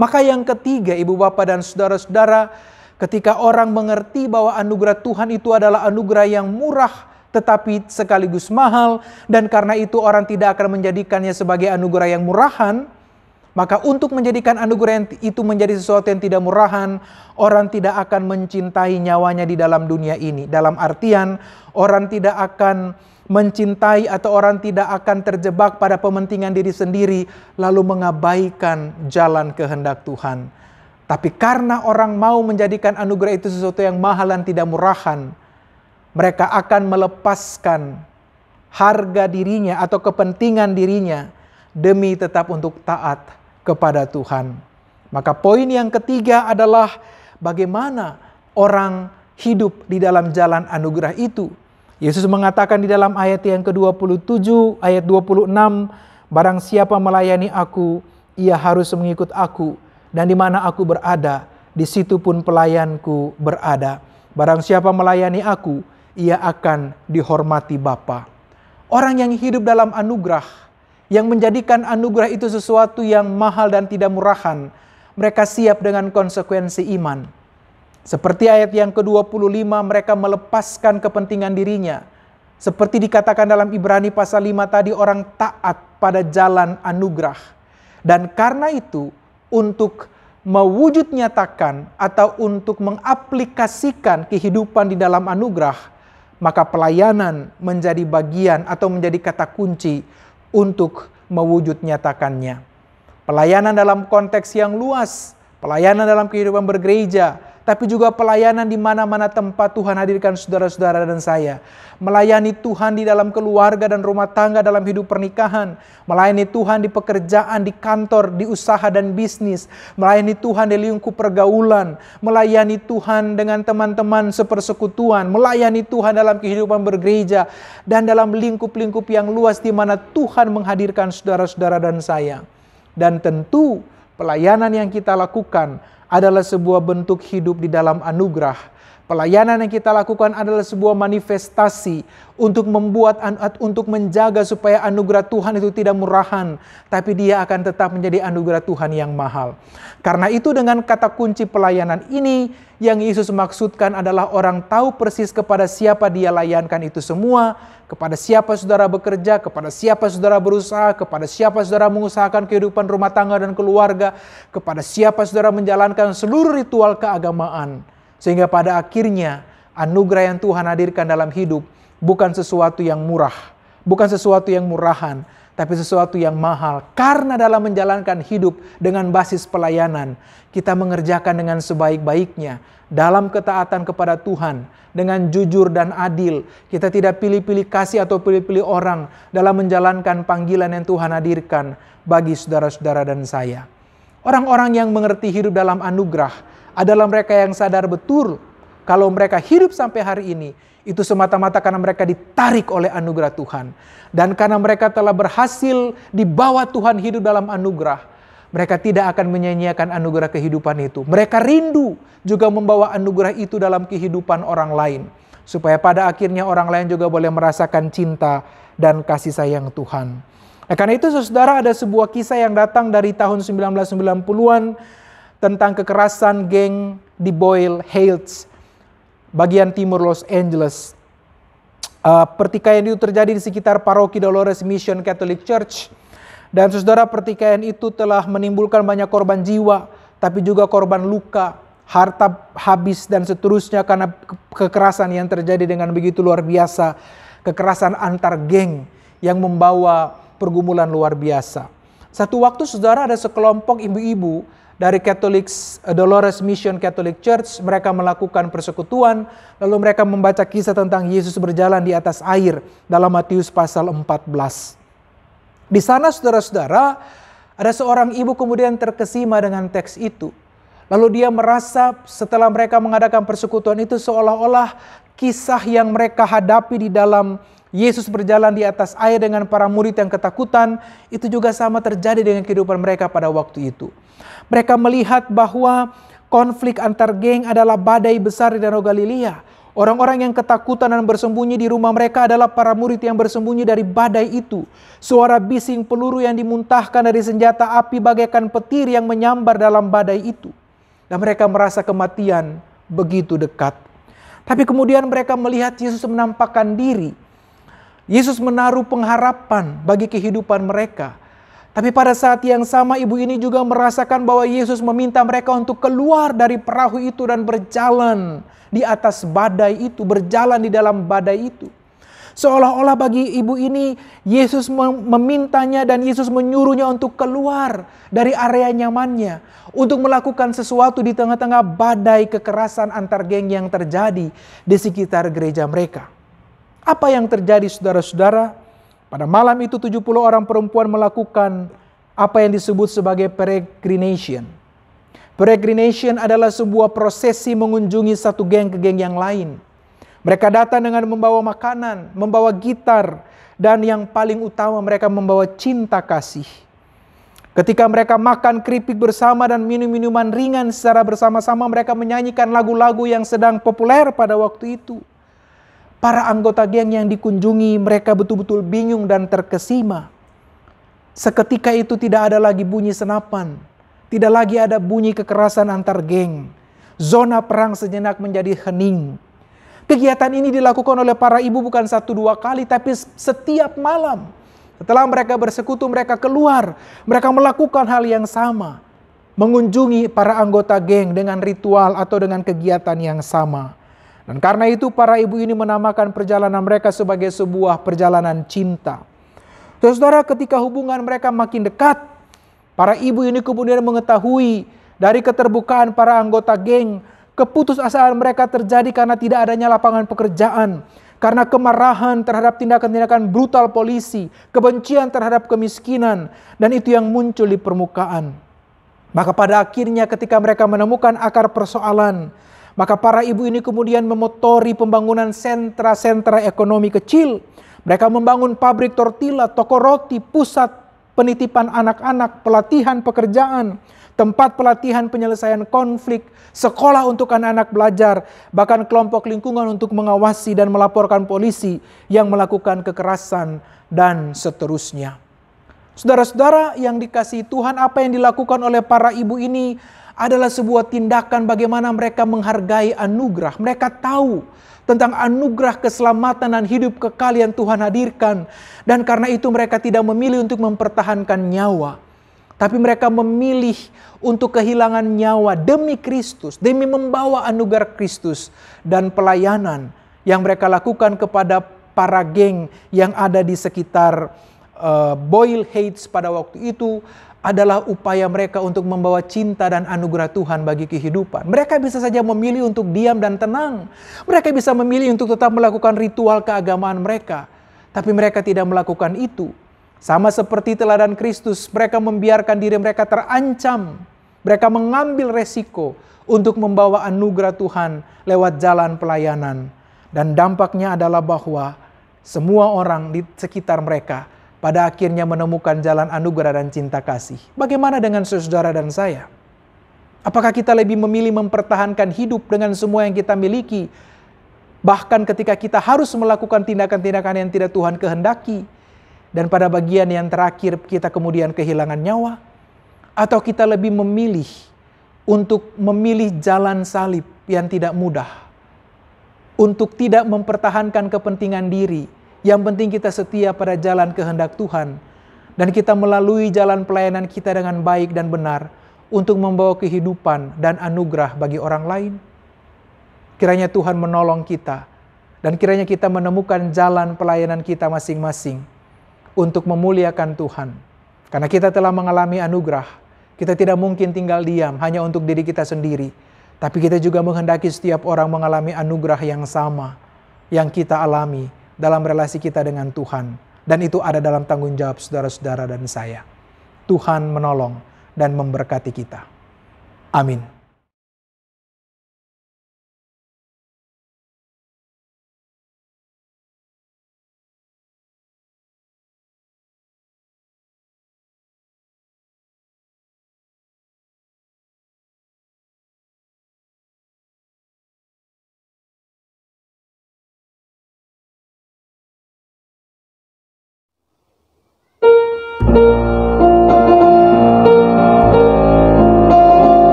Maka yang ketiga, ibu bapak dan saudara-saudara, ketika orang mengerti bahwa anugerah Tuhan itu adalah anugerah yang murah tetapi sekaligus mahal, dan karena itu orang tidak akan menjadikannya sebagai anugerah yang murahan, maka untuk menjadikan anugerah itu menjadi sesuatu yang tidak murahan, orang tidak akan mencintai nyawanya di dalam dunia ini. Dalam artian, orang tidak akan mencintai atau orang tidak akan terjebak pada kepentingan diri sendiri lalu mengabaikan jalan kehendak Tuhan. Tapi karena orang mau menjadikan anugerah itu sesuatu yang mahal dan tidak murahan, mereka akan melepaskan harga dirinya atau kepentingan dirinya demi tetap untuk taat kepada Tuhan. Maka poin yang ketiga adalah bagaimana orang hidup di dalam jalan anugerah itu. Yesus mengatakan di dalam ayat yang ke-27, ayat 26, barang siapa melayani aku, ia harus mengikut aku, dan di mana aku berada, di situ pun pelayanku berada. Barang siapa melayani aku, ia akan dihormati Bapa. Orang yang hidup dalam anugerah, yang menjadikan anugerah itu sesuatu yang mahal dan tidak murahan, mereka siap dengan konsekuensi iman. Seperti ayat yang ke-25, mereka melepaskan kepentingan dirinya. Seperti dikatakan dalam Ibrani pasal 5 tadi, orang taat pada jalan anugerah. Dan karena itu, untuk mewujud nyatakan atau untuk mengaplikasikan kehidupan di dalam anugerah, maka pelayanan menjadi bagian atau menjadi kata kunci untuk mewujud nyatakannya. Pelayanan dalam konteks yang luas, pelayanan dalam kehidupan bergereja, tapi juga pelayanan di mana-mana tempat Tuhan hadirkan saudara-saudara dan saya. Melayani Tuhan di dalam keluarga dan rumah tangga dalam hidup pernikahan. Melayani Tuhan di pekerjaan, di kantor, di usaha dan bisnis. Melayani Tuhan di lingkup pergaulan. Melayani Tuhan dengan teman-teman sepersekutuan. Melayani Tuhan dalam kehidupan bergereja. Dan dalam lingkup-lingkup yang luas di mana Tuhan menghadirkan saudara-saudara dan saya. Dan tentu pelayanan yang kita lakukan adalah sebuah bentuk hidup di dalam anugerah. Pelayanan yang kita lakukan adalah sebuah manifestasi untuk menjaga supaya anugerah Tuhan itu tidak murahan, tapi dia akan tetap menjadi anugerah Tuhan yang mahal. Karena itu dengan kata kunci pelayanan ini, yang Yesus maksudkan adalah orang tahu persis kepada siapa dia layankan itu semua, kepada siapa saudara bekerja, kepada siapa saudara berusaha, kepada siapa saudara mengusahakan kehidupan rumah tangga dan keluarga, kepada siapa saudara menjalankan seluruh ritual keagamaan. Sehingga pada akhirnya anugerah yang Tuhan hadirkan dalam hidup bukan sesuatu yang murah, bukan sesuatu yang murahan, tapi sesuatu yang mahal. Karena dalam menjalankan hidup dengan basis pelayanan, kita mengerjakan dengan sebaik-baiknya, dalam ketaatan kepada Tuhan, dengan jujur dan adil. Kita tidak pilih-pilih kasih atau pilih-pilih orang dalam menjalankan panggilan yang Tuhan hadirkan bagi saudara-saudara dan saya. Orang-orang yang mengerti hidup dalam anugerah adalah mereka yang sadar betul kalau mereka hidup sampai hari ini, itu semata-mata karena mereka ditarik oleh anugerah Tuhan. Dan karena mereka telah berhasil dibawa Tuhan hidup dalam anugerah, mereka tidak akan menyia-nyiakan anugerah kehidupan itu. Mereka rindu juga membawa anugerah itu dalam kehidupan orang lain, supaya pada akhirnya orang lain juga boleh merasakan cinta dan kasih sayang Tuhan. Karena itu saudara, ada sebuah kisah yang datang dari tahun 1990-an tentang kekerasan geng di Boyle Heights, bagian timur Los Angeles. Pertikaian itu terjadi di sekitar paroki Dolores Mission Catholic Church. Dan saudara, pertikaian itu telah menimbulkan banyak korban jiwa, tapi juga korban luka, harta habis dan seterusnya karena kekerasan yang terjadi dengan begitu luar biasa. Kekerasan antar geng yang membawa pergumulan luar biasa. Satu waktu saudara, ada sekelompok ibu-ibu dari Dolores Mission Catholic Church. Mereka melakukan persekutuan, lalu mereka membaca kisah tentang Yesus berjalan di atas air dalam Matius pasal 14. Di sana saudara-saudara, ada seorang ibu kemudian terkesima dengan teks itu. Lalu dia merasa setelah mereka mengadakan persekutuan itu, seolah-olah kisah yang mereka hadapi di dalam Yesus berjalan di atas air dengan para murid yang ketakutan, itu juga sama terjadi dengan kehidupan mereka pada waktu itu. Mereka melihat bahwa konflik antar geng adalah badai besar di Danau Galilea. Orang-orang yang ketakutan dan bersembunyi di rumah mereka adalah para murid yang bersembunyi dari badai itu. Suara bising peluru yang dimuntahkan dari senjata api bagaikan petir yang menyambar dalam badai itu. Dan mereka merasa kematian begitu dekat. Tapi kemudian mereka melihat Yesus menampakkan diri. Yesus menaruh pengharapan bagi kehidupan mereka. Tapi pada saat yang sama ibu ini juga merasakan bahwa Yesus meminta mereka untuk keluar dari perahu itu dan berjalan di atas badai itu, berjalan di dalam badai itu. Seolah-olah bagi ibu ini Yesus memintanya dan Yesus menyuruhnya untuk keluar dari area nyamannya, untuk melakukan sesuatu di tengah-tengah badai kekerasan antar geng yang terjadi di sekitar gereja mereka. Apa yang terjadi saudara-saudara? Pada malam itu 70 orang perempuan melakukan apa yang disebut sebagai peregrination. Peregrination adalah sebuah prosesi mengunjungi satu geng ke geng yang lain. Mereka datang dengan membawa makanan, membawa gitar, dan yang paling utama mereka membawa cinta kasih. Ketika mereka makan keripik bersama dan minum minuman ringan secara bersama-sama, mereka menyanyikan lagu-lagu yang sedang populer pada waktu itu. Para anggota geng yang dikunjungi, mereka betul-betul bingung dan terkesima. Seketika itu tidak ada lagi bunyi senapan, tidak lagi ada bunyi kekerasan antar geng. Zona perang sejenak menjadi hening. Kegiatan ini dilakukan oleh para ibu bukan 1-2 kali, tapi setiap malam. Setelah mereka bersekutu, mereka keluar. Mereka melakukan hal yang sama. Mengunjungi para anggota geng dengan ritual atau dengan kegiatan yang sama. Dan karena itu para ibu ini menamakan perjalanan mereka sebagai sebuah perjalanan cinta. Saudara, ketika hubungan mereka makin dekat, para ibu ini kemudian mengetahui dari keterbukaan para anggota geng, keputusasaan mereka terjadi karena tidak adanya lapangan pekerjaan, karena kemarahan terhadap tindakan-tindakan brutal polisi, kebencian terhadap kemiskinan, dan itu yang muncul di permukaan. Maka pada akhirnya ketika mereka menemukan akar persoalan, maka para ibu ini kemudian memotori pembangunan sentra-sentra ekonomi kecil. Mereka membangun pabrik tortilla, toko roti, pusat penitipan anak-anak, pelatihan pekerjaan, tempat pelatihan penyelesaian konflik, sekolah untuk anak-anak belajar, bahkan kelompok lingkungan untuk mengawasi dan melaporkan polisi yang melakukan kekerasan, dan seterusnya. Saudara-saudara yang dikasihi Tuhan, apa yang dilakukan oleh para ibu ini adalah sebuah tindakan bagaimana mereka menghargai anugerah. Mereka tahu tentang anugerah keselamatan dan hidup kekal yang Tuhan hadirkan. Dan karena itu mereka tidak memilih untuk mempertahankan nyawa. Tapi mereka memilih untuk kehilangan nyawa demi Kristus, demi membawa anugerah Kristus dan pelayanan yang mereka lakukan kepada para geng yang ada di sekitar Boyle Heights pada waktu itu adalah upaya mereka untuk membawa cinta dan anugerah Tuhan bagi kehidupan. Mereka bisa saja memilih untuk diam dan tenang. Mereka bisa memilih untuk tetap melakukan ritual keagamaan mereka. Tapi mereka tidak melakukan itu. Sama seperti teladan Kristus, mereka membiarkan diri mereka terancam. Mereka mengambil resiko untuk membawa anugerah Tuhan lewat jalan pelayanan. Dan dampaknya adalah bahwa semua orang di sekitar mereka pada akhirnya menemukan jalan anugerah dan cinta kasih. Bagaimana dengan saudara dan saya? Apakah kita lebih memilih mempertahankan hidup dengan semua yang kita miliki, bahkan ketika kita harus melakukan tindakan-tindakan yang tidak Tuhan kehendaki, dan pada bagian yang terakhir kita kemudian kehilangan nyawa? Atau kita lebih memilih untuk memilih jalan salib yang tidak mudah, untuk tidak mempertahankan kepentingan diri, yang penting kita setia pada jalan kehendak Tuhan, dan kita melalui jalan pelayanan kita dengan baik dan benar, untuk membawa kehidupan dan anugerah bagi orang lain? Kiranya Tuhan menolong kita, dan kiranya kita menemukan jalan pelayanan kita masing-masing untuk memuliakan Tuhan. Karena kita telah mengalami anugerah, kita tidak mungkin tinggal diam hanya untuk diri kita sendiri, tapi kita juga menghendaki setiap orang mengalami anugerah yang sama yang kita alami dalam relasi kita dengan Tuhan. Dan itu ada dalam tanggung jawab saudara-saudara dan saya. Tuhan menolong dan memberkati kita. Amin.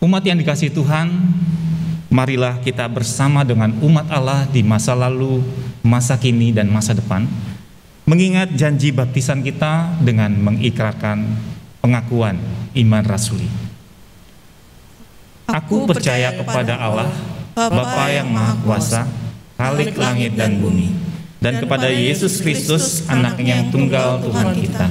Umat yang dikasihi Tuhan, marilah kita bersama dengan umat Allah di masa lalu, masa kini, dan masa depan, mengingat janji baptisan kita dengan mengikrarkan pengakuan iman rasuli. Aku percaya kepada Allah, Bapa yang Maha Kuasa, Khalik langit dan bumi, dan kepada Yesus Kristus, Anaknya yang tunggal Tuhan kita,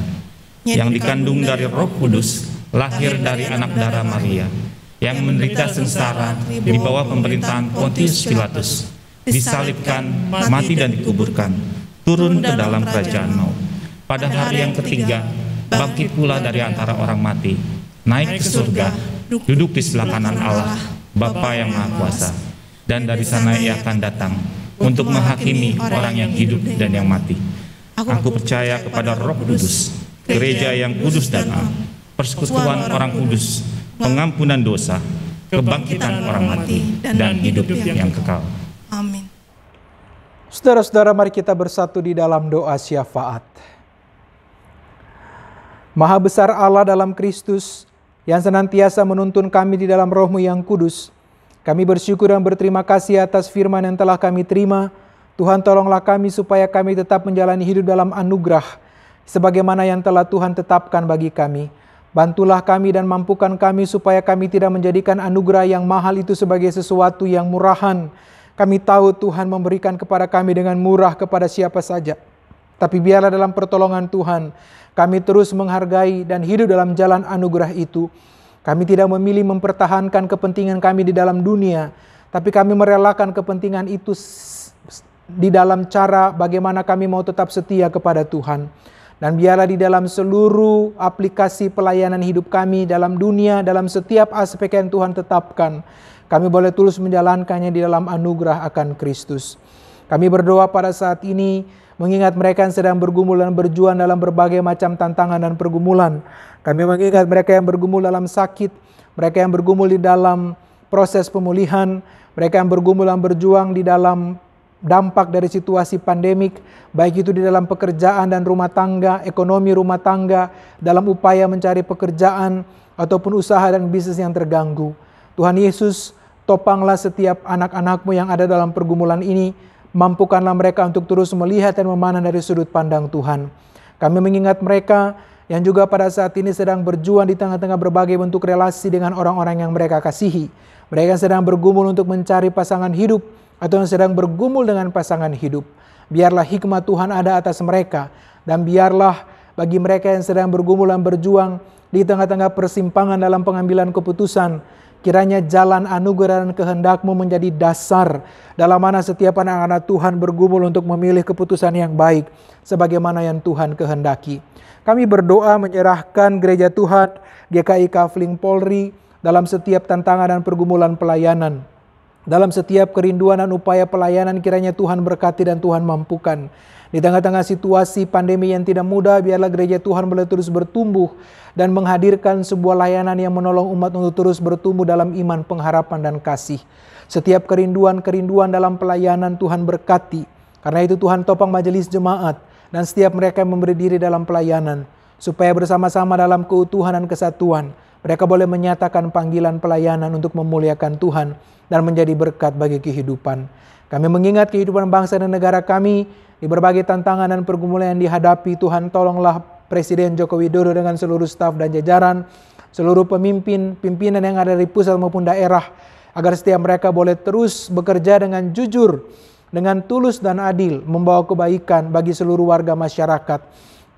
yang dikandung dari Roh Kudus, lahir dari anak darah Maria, yang menderita sengsara di bawah pemerintahan Pontius Pilatus, disalibkan, mati dan dikuburkan, turun ke dalam kerajaan maut. Pada hari yang ketiga, bangkit pula dari antara orang mati, naik ke surga, duduk di sebelah kanan Allah, Bapa yang Maha Kuasa, dan dari sana Ia akan datang untuk menghakimi orang yang hidup dan yang mati. Aku percaya kepada Roh Kudus, gereja yang kudus dan am, persekutuan orang kudus, pengampunan dosa, kebangkitan orang mati, dan hidup yang kekal. Amin. Saudara-saudara, mari kita bersatu di dalam doa syafaat. Maha besar Allah dalam Kristus, yang senantiasa menuntun kami di dalam Roh-Mu yang kudus, kami bersyukur dan berterima kasih atas firman yang telah kami terima. Tuhan, tolonglah kami supaya kami tetap menjalani hidup dalam anugerah, sebagaimana yang telah Tuhan tetapkan bagi kami. Bantulah kami dan mampukan kami supaya kami tidak menjadikan anugerah yang mahal itu sebagai sesuatu yang murahan. Kami tahu Tuhan memberikan kepada kami dengan murah kepada siapa saja. Tapi biarlah dalam pertolongan Tuhan, kami terus menghargai dan hidup dalam jalan anugerah itu. Kami tidak memilih mempertahankan kepentingan kami di dalam dunia, tapi kami merelakan kepentingan itu di dalam cara bagaimana kami mau tetap setia kepada Tuhan. Dan biarlah di dalam seluruh aplikasi pelayanan hidup kami dalam dunia, dalam setiap aspek yang Tuhan tetapkan, kami boleh tulus menjalankannya di dalam anugerah akan Kristus. Kami berdoa pada saat ini, mengingat mereka yang sedang bergumul dan berjuang dalam berbagai macam tantangan dan pergumulan. Kami mengingat mereka yang bergumul dalam sakit, mereka yang bergumul di dalam proses pemulihan, mereka yang bergumul dan berjuang di dalam dampak dari situasi pandemik, baik itu di dalam pekerjaan dan rumah tangga, ekonomi rumah tangga, dalam upaya mencari pekerjaan, ataupun usaha dan bisnis yang terganggu. Tuhan Yesus, topanglah setiap anak-anak-Mu yang ada dalam pergumulan ini, mampukanlah mereka untuk terus melihat dan memandang dari sudut pandang Tuhan. Kami mengingat mereka yang juga pada saat ini sedang berjuang di tengah-tengah berbagai bentuk relasi dengan orang-orang yang mereka kasihi. Mereka yang sedang bergumul untuk mencari pasangan hidup, atau yang sedang bergumul dengan pasangan hidup. Biarlah hikmat Tuhan ada atas mereka, dan biarlah bagi mereka yang sedang bergumul dan berjuang di tengah-tengah persimpangan dalam pengambilan keputusan, kiranya jalan anugerah dan kehendak-Mu menjadi dasar dalam mana setiap anak-anak Tuhan bergumul untuk memilih keputusan yang baik sebagaimana yang Tuhan kehendaki. Kami berdoa menyerahkan gereja Tuhan GKI Kafling Polri dalam setiap tantangan dan pergumulan pelayanan. Dalam setiap kerinduan dan upaya pelayanan, kiranya Tuhan berkati dan Tuhan mampukan. Di tengah-tengah situasi pandemi yang tidak mudah, biarlah gereja Tuhan boleh terus bertumbuh dan menghadirkan sebuah layanan yang menolong umat untuk terus bertumbuh dalam iman, pengharapan, dan kasih. Setiap kerinduan-kerinduan dalam pelayanan Tuhan berkati. Karena itu Tuhan topang majelis jemaat dan setiap mereka yang memberi diri dalam pelayanan, supaya bersama-sama dalam keutuhan dan kesatuan, mereka boleh menyatakan panggilan pelayanan untuk memuliakan Tuhan dan menjadi berkat bagi kehidupan. Kami mengingat kehidupan bangsa dan negara kami di berbagai tantangan dan pergumulan yang dihadapi. Tuhan, tolonglah Presiden Joko Widodo dengan seluruh staf dan jajaran, seluruh pimpinan yang ada di pusat maupun daerah, agar setiap mereka boleh terus bekerja dengan jujur, dengan tulus dan adil, membawa kebaikan bagi seluruh warga masyarakat.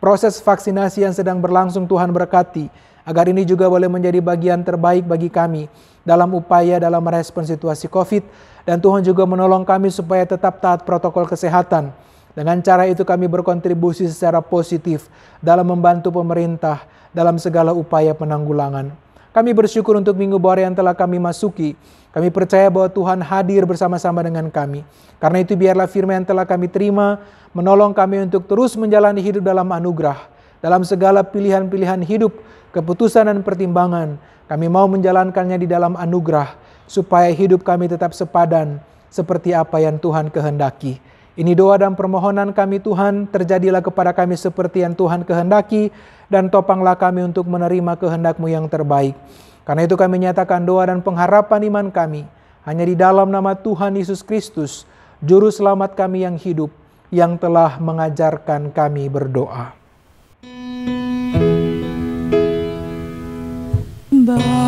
Proses vaksinasi yang sedang berlangsung Tuhan berkati, agar ini juga boleh menjadi bagian terbaik bagi kami dalam upaya dalam merespon situasi COVID, dan Tuhan juga menolong kami supaya tetap taat protokol kesehatan. Dengan cara itu kami berkontribusi secara positif dalam membantu pemerintah dalam segala upaya penanggulangan. Kami bersyukur untuk minggu baru yang telah kami masuki. Kami percaya bahwa Tuhan hadir bersama-sama dengan kami. Karena itu biarlah firman yang telah kami terima menolong kami untuk terus menjalani hidup dalam anugerah. Dalam segala pilihan-pilihan hidup, keputusan dan pertimbangan, kami mau menjalankannya di dalam anugerah, supaya hidup kami tetap sepadan seperti apa yang Tuhan kehendaki. Ini doa dan permohonan kami Tuhan, terjadilah kepada kami seperti yang Tuhan kehendaki, dan topanglah kami untuk menerima kehendak-Mu yang terbaik. Karena itu kami nyatakan doa dan pengharapan iman kami hanya di dalam nama Tuhan Yesus Kristus, Juru Selamat kami yang hidup, yang telah mengajarkan kami berdoa.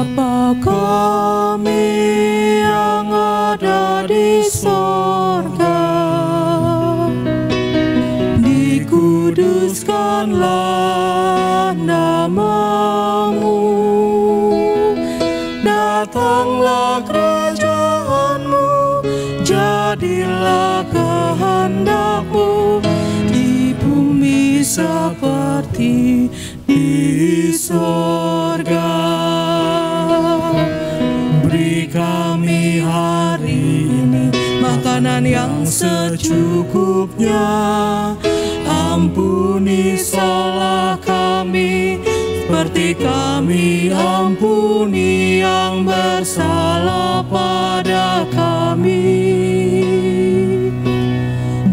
Bapa kami yang ada di sorga, dikuduskanlah namamu, datanglah kerajaanmu, jadilah kehendakmu di bumi seperti di sorga. Beri kami hari ini makanan yang secukupnya, ampuni salah kami seperti kami ampuni yang bersalah pada kami.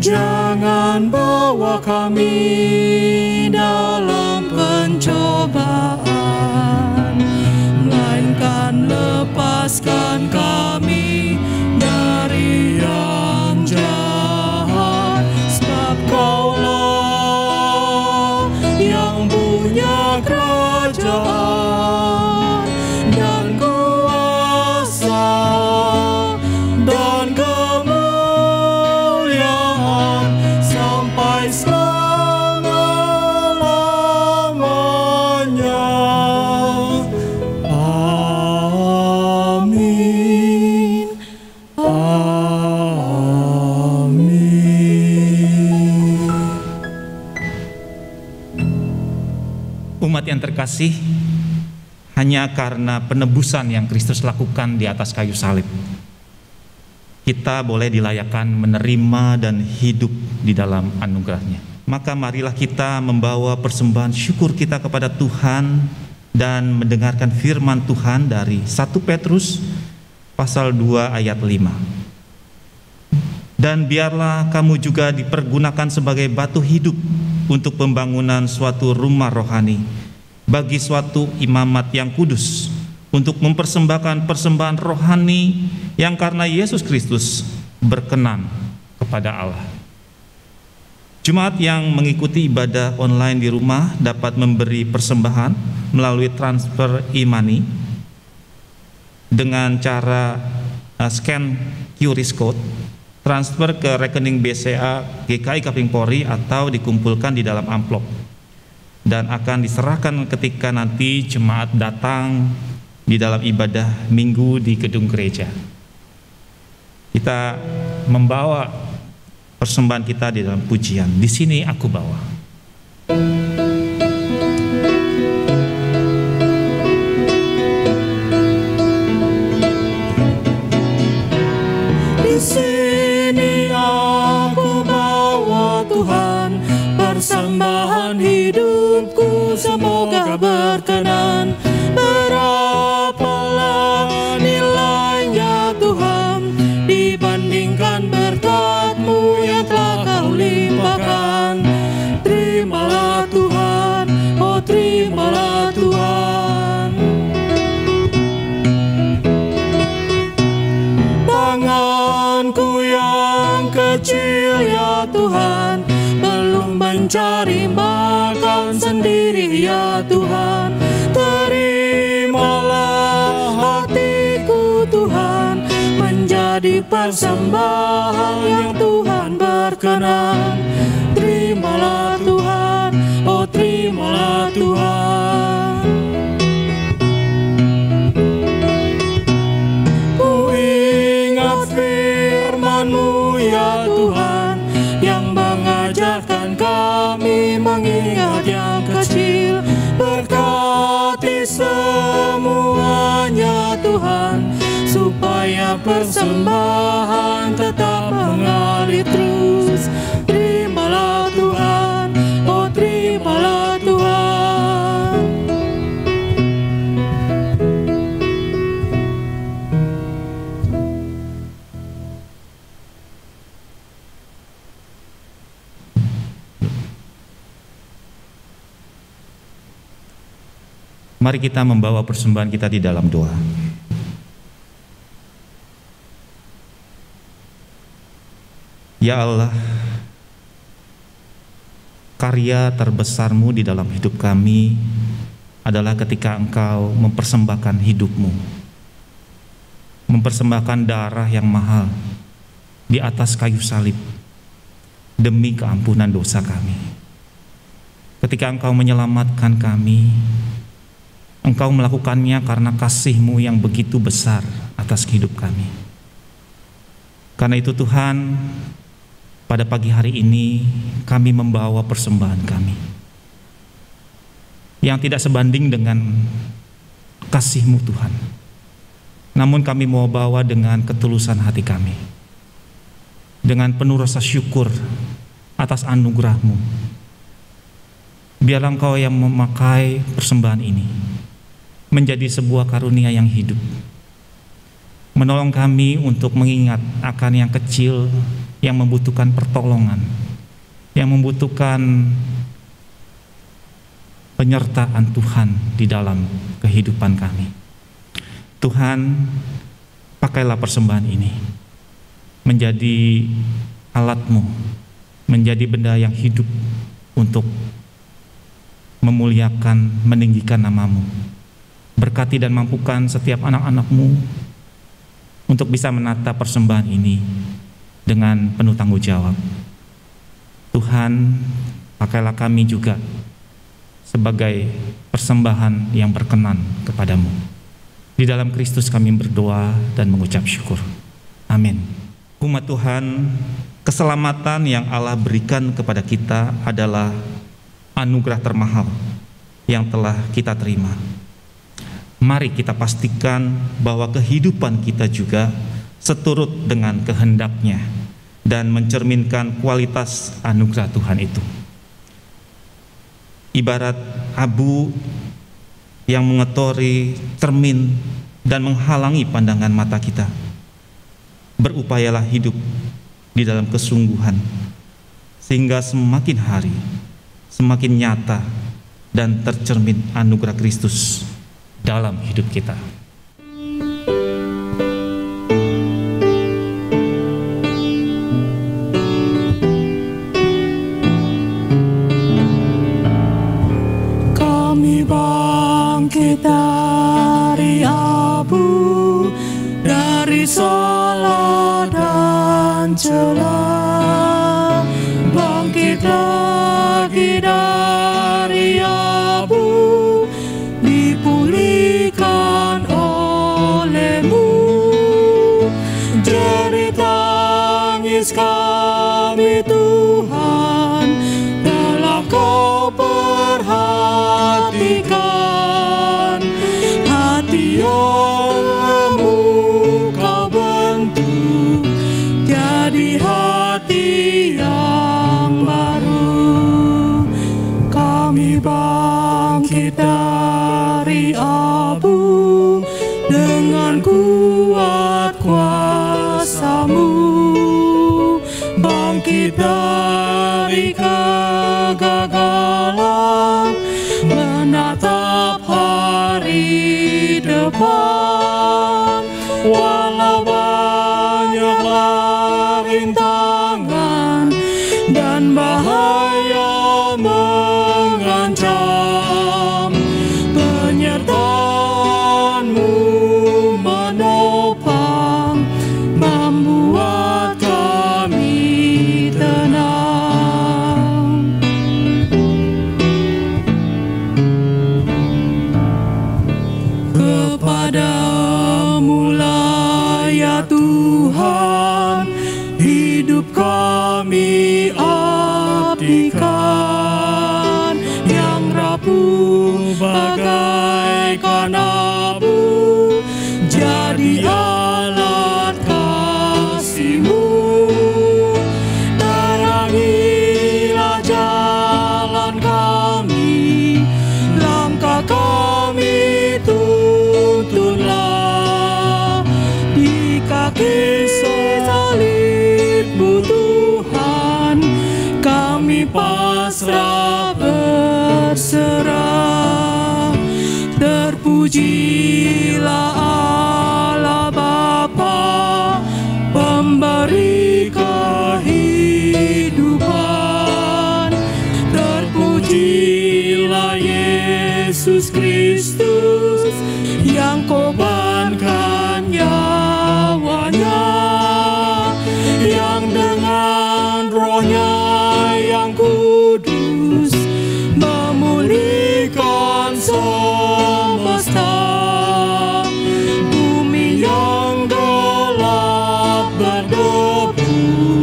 Jangan bawa kami dalam pencobaan, melainkan lepaskan kami dari yang jahat. Sebab Kaulah yang punya kerajaan dan kuasa dan kemuliaan sampai selama-lamanya. Amin. Amin. Umat yang terkasih, hanya karena penebusan yang Kristus lakukan di atas kayu salib, kita boleh dilayakkan menerima dan hidup di dalam anugerahnya. Maka marilah kita membawa persembahan syukur kita kepada Tuhan dan mendengarkan firman Tuhan dari 1 Petrus pasal 2 ayat 5. Dan biarlah kamu juga dipergunakan sebagai batu hidup untuk pembangunan suatu rumah rohani bagi suatu imamat yang kudus, untuk mempersembahkan persembahan rohani yang karena Yesus Kristus berkenan kepada Allah. Jemaat yang mengikuti ibadah online di rumah dapat memberi persembahan melalui transfer e-money dengan cara scan QR code, transfer ke rekening BCA GKI Kapling Polri atau dikumpulkan di dalam amplop dan akan diserahkan ketika nanti jemaat datang di dalam ibadah minggu di gedung gereja. Kita membawa persembahan kita di dalam pujian. Di sini aku bawa. Di sini aku bawa Tuhan, persembahan hidupku semoga berkenan. Berapalah nilainya Tuhan dibandingkan berkat-Mu yang telah Kau limpahkan. Terimalah Tuhan, oh terimalah Tuhan. Tanganku yang kecil ya Tuhan, belum mencari makan sendiri ya Tuhan. Terimalah hatiku Tuhan, menjadi persembahan yang Tuhan berkenan. Terimalah Tuhan, oh terimalah Tuhan. Ku ingat firman-Mu ya Tuhan, yang mengajarkan kami mengingat yang kecil. Berkati semuanya Tuhan, supaya persembahan tetap mengalir terus. Terimalah Tuhan, oh terimalah Tuhan. Mari kita membawa persembahan kita di dalam doa. Ya Allah, karya terbesar-Mu di dalam hidup kami adalah ketika engkau mempersembahkan hidupmu, mempersembahkan darah yang mahal di atas kayu salib demi keampunan dosa kami. Ketika engkau menyelamatkan kami, engkau melakukannya karena kasih-Mu yang begitu besar atas hidup kami. Karena itu Tuhan, pada pagi hari ini kami membawa persembahan kami yang tidak sebanding dengan kasih-Mu Tuhan. Namun kami mau bawa dengan ketulusan hati kami, dengan penuh rasa syukur atas anugerah-Mu. Biarlah Engkau yang memakai persembahan ini menjadi sebuah karunia yang hidup, menolong kami untuk mengingat akan yang kecil, yang membutuhkan pertolongan, yang membutuhkan penyertaan Tuhan di dalam kehidupan kami. Tuhan, pakailah persembahan ini menjadi alat-Mu, menjadi benda yang hidup untuk memuliakan, meninggikan nama-Mu. Berkati dan mampukan setiap anak-anak-Mu untuk bisa menata persembahan ini dengan penuh tanggung jawab. Tuhan, pakailah kami juga sebagai persembahan yang berkenan kepadamu. Di dalam Kristus kami berdoa dan mengucap syukur. Amin. Umat Tuhan, keselamatan yang Allah berikan kepada kita adalah anugerah termahal yang telah kita terima. Mari kita pastikan bahwa kehidupan kita juga seturut dengan kehendak-Nya dan mencerminkan kualitas anugerah Tuhan itu. Ibarat abu yang mengotori cermin dan menghalangi pandangan mata kita, berupayalah hidup di dalam kesungguhan, sehingga semakin hari semakin nyata dan tercermin anugerah Kristus dalam hidup kita. Kami bangkit dari abu, dari salah dan celah, bangkit lagi dari abu, dipulihkan oleh-Mu. Jerit tangis kami Tuhan, telah Kau perhatikan. Hati yang-Mu Kau bentuk jadi hati yang baru. Kami bangkit dari abu dengan kuat kuasa-Mu, bangkit dari kegagalan, menatap hari depan. Walau banyaklah rintangan dan bahaya mengancam, penyertaan-Mu menopang, membuat kami tenang. Kepada-Mu lah ya Tuhan, hidup kami abdikan. Yang rapuh bagaikan abu, jadi alat kasih-Mu. Terangilah jalan kami, langkah kami tuntunlah. Di kaki salib-Mu Tuhan, kami pasrah berserah. Terpujilah Allah Bapa, pemberi kehidupan. Terpujilah Yesus Yesus Kristus yang korbankan nyawanya, yang dengan rohnya yang kudus memulihkan semesta. Bumi yang gelap berdebu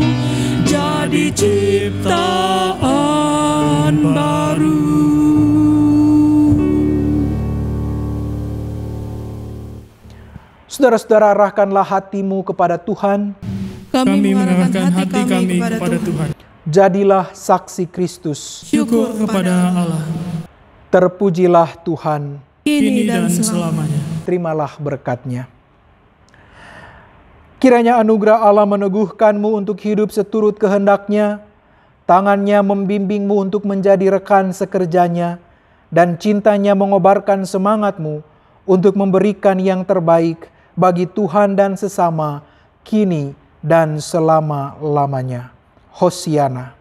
jadi ciptaan baru. Saudara-saudara, arahkanlah hatimu kepada Tuhan. Kami mengarahkan hati kami kepada Tuhan. Jadilah saksi Kristus. Syukur kepada Allah, Terpujilah Tuhan. kini dan selamanya. Terimalah berkat-Nya. Kiranya anugerah Allah meneguhkanmu untuk hidup seturut kehendak-Nya, tangan-Nya membimbingmu untuk menjadi rekan sekerjanya, dan cinta-Nya mengobarkan semangatmu untuk memberikan yang terbaik bagi Tuhan dan sesama, kini dan selama-lamanya. Hosiana.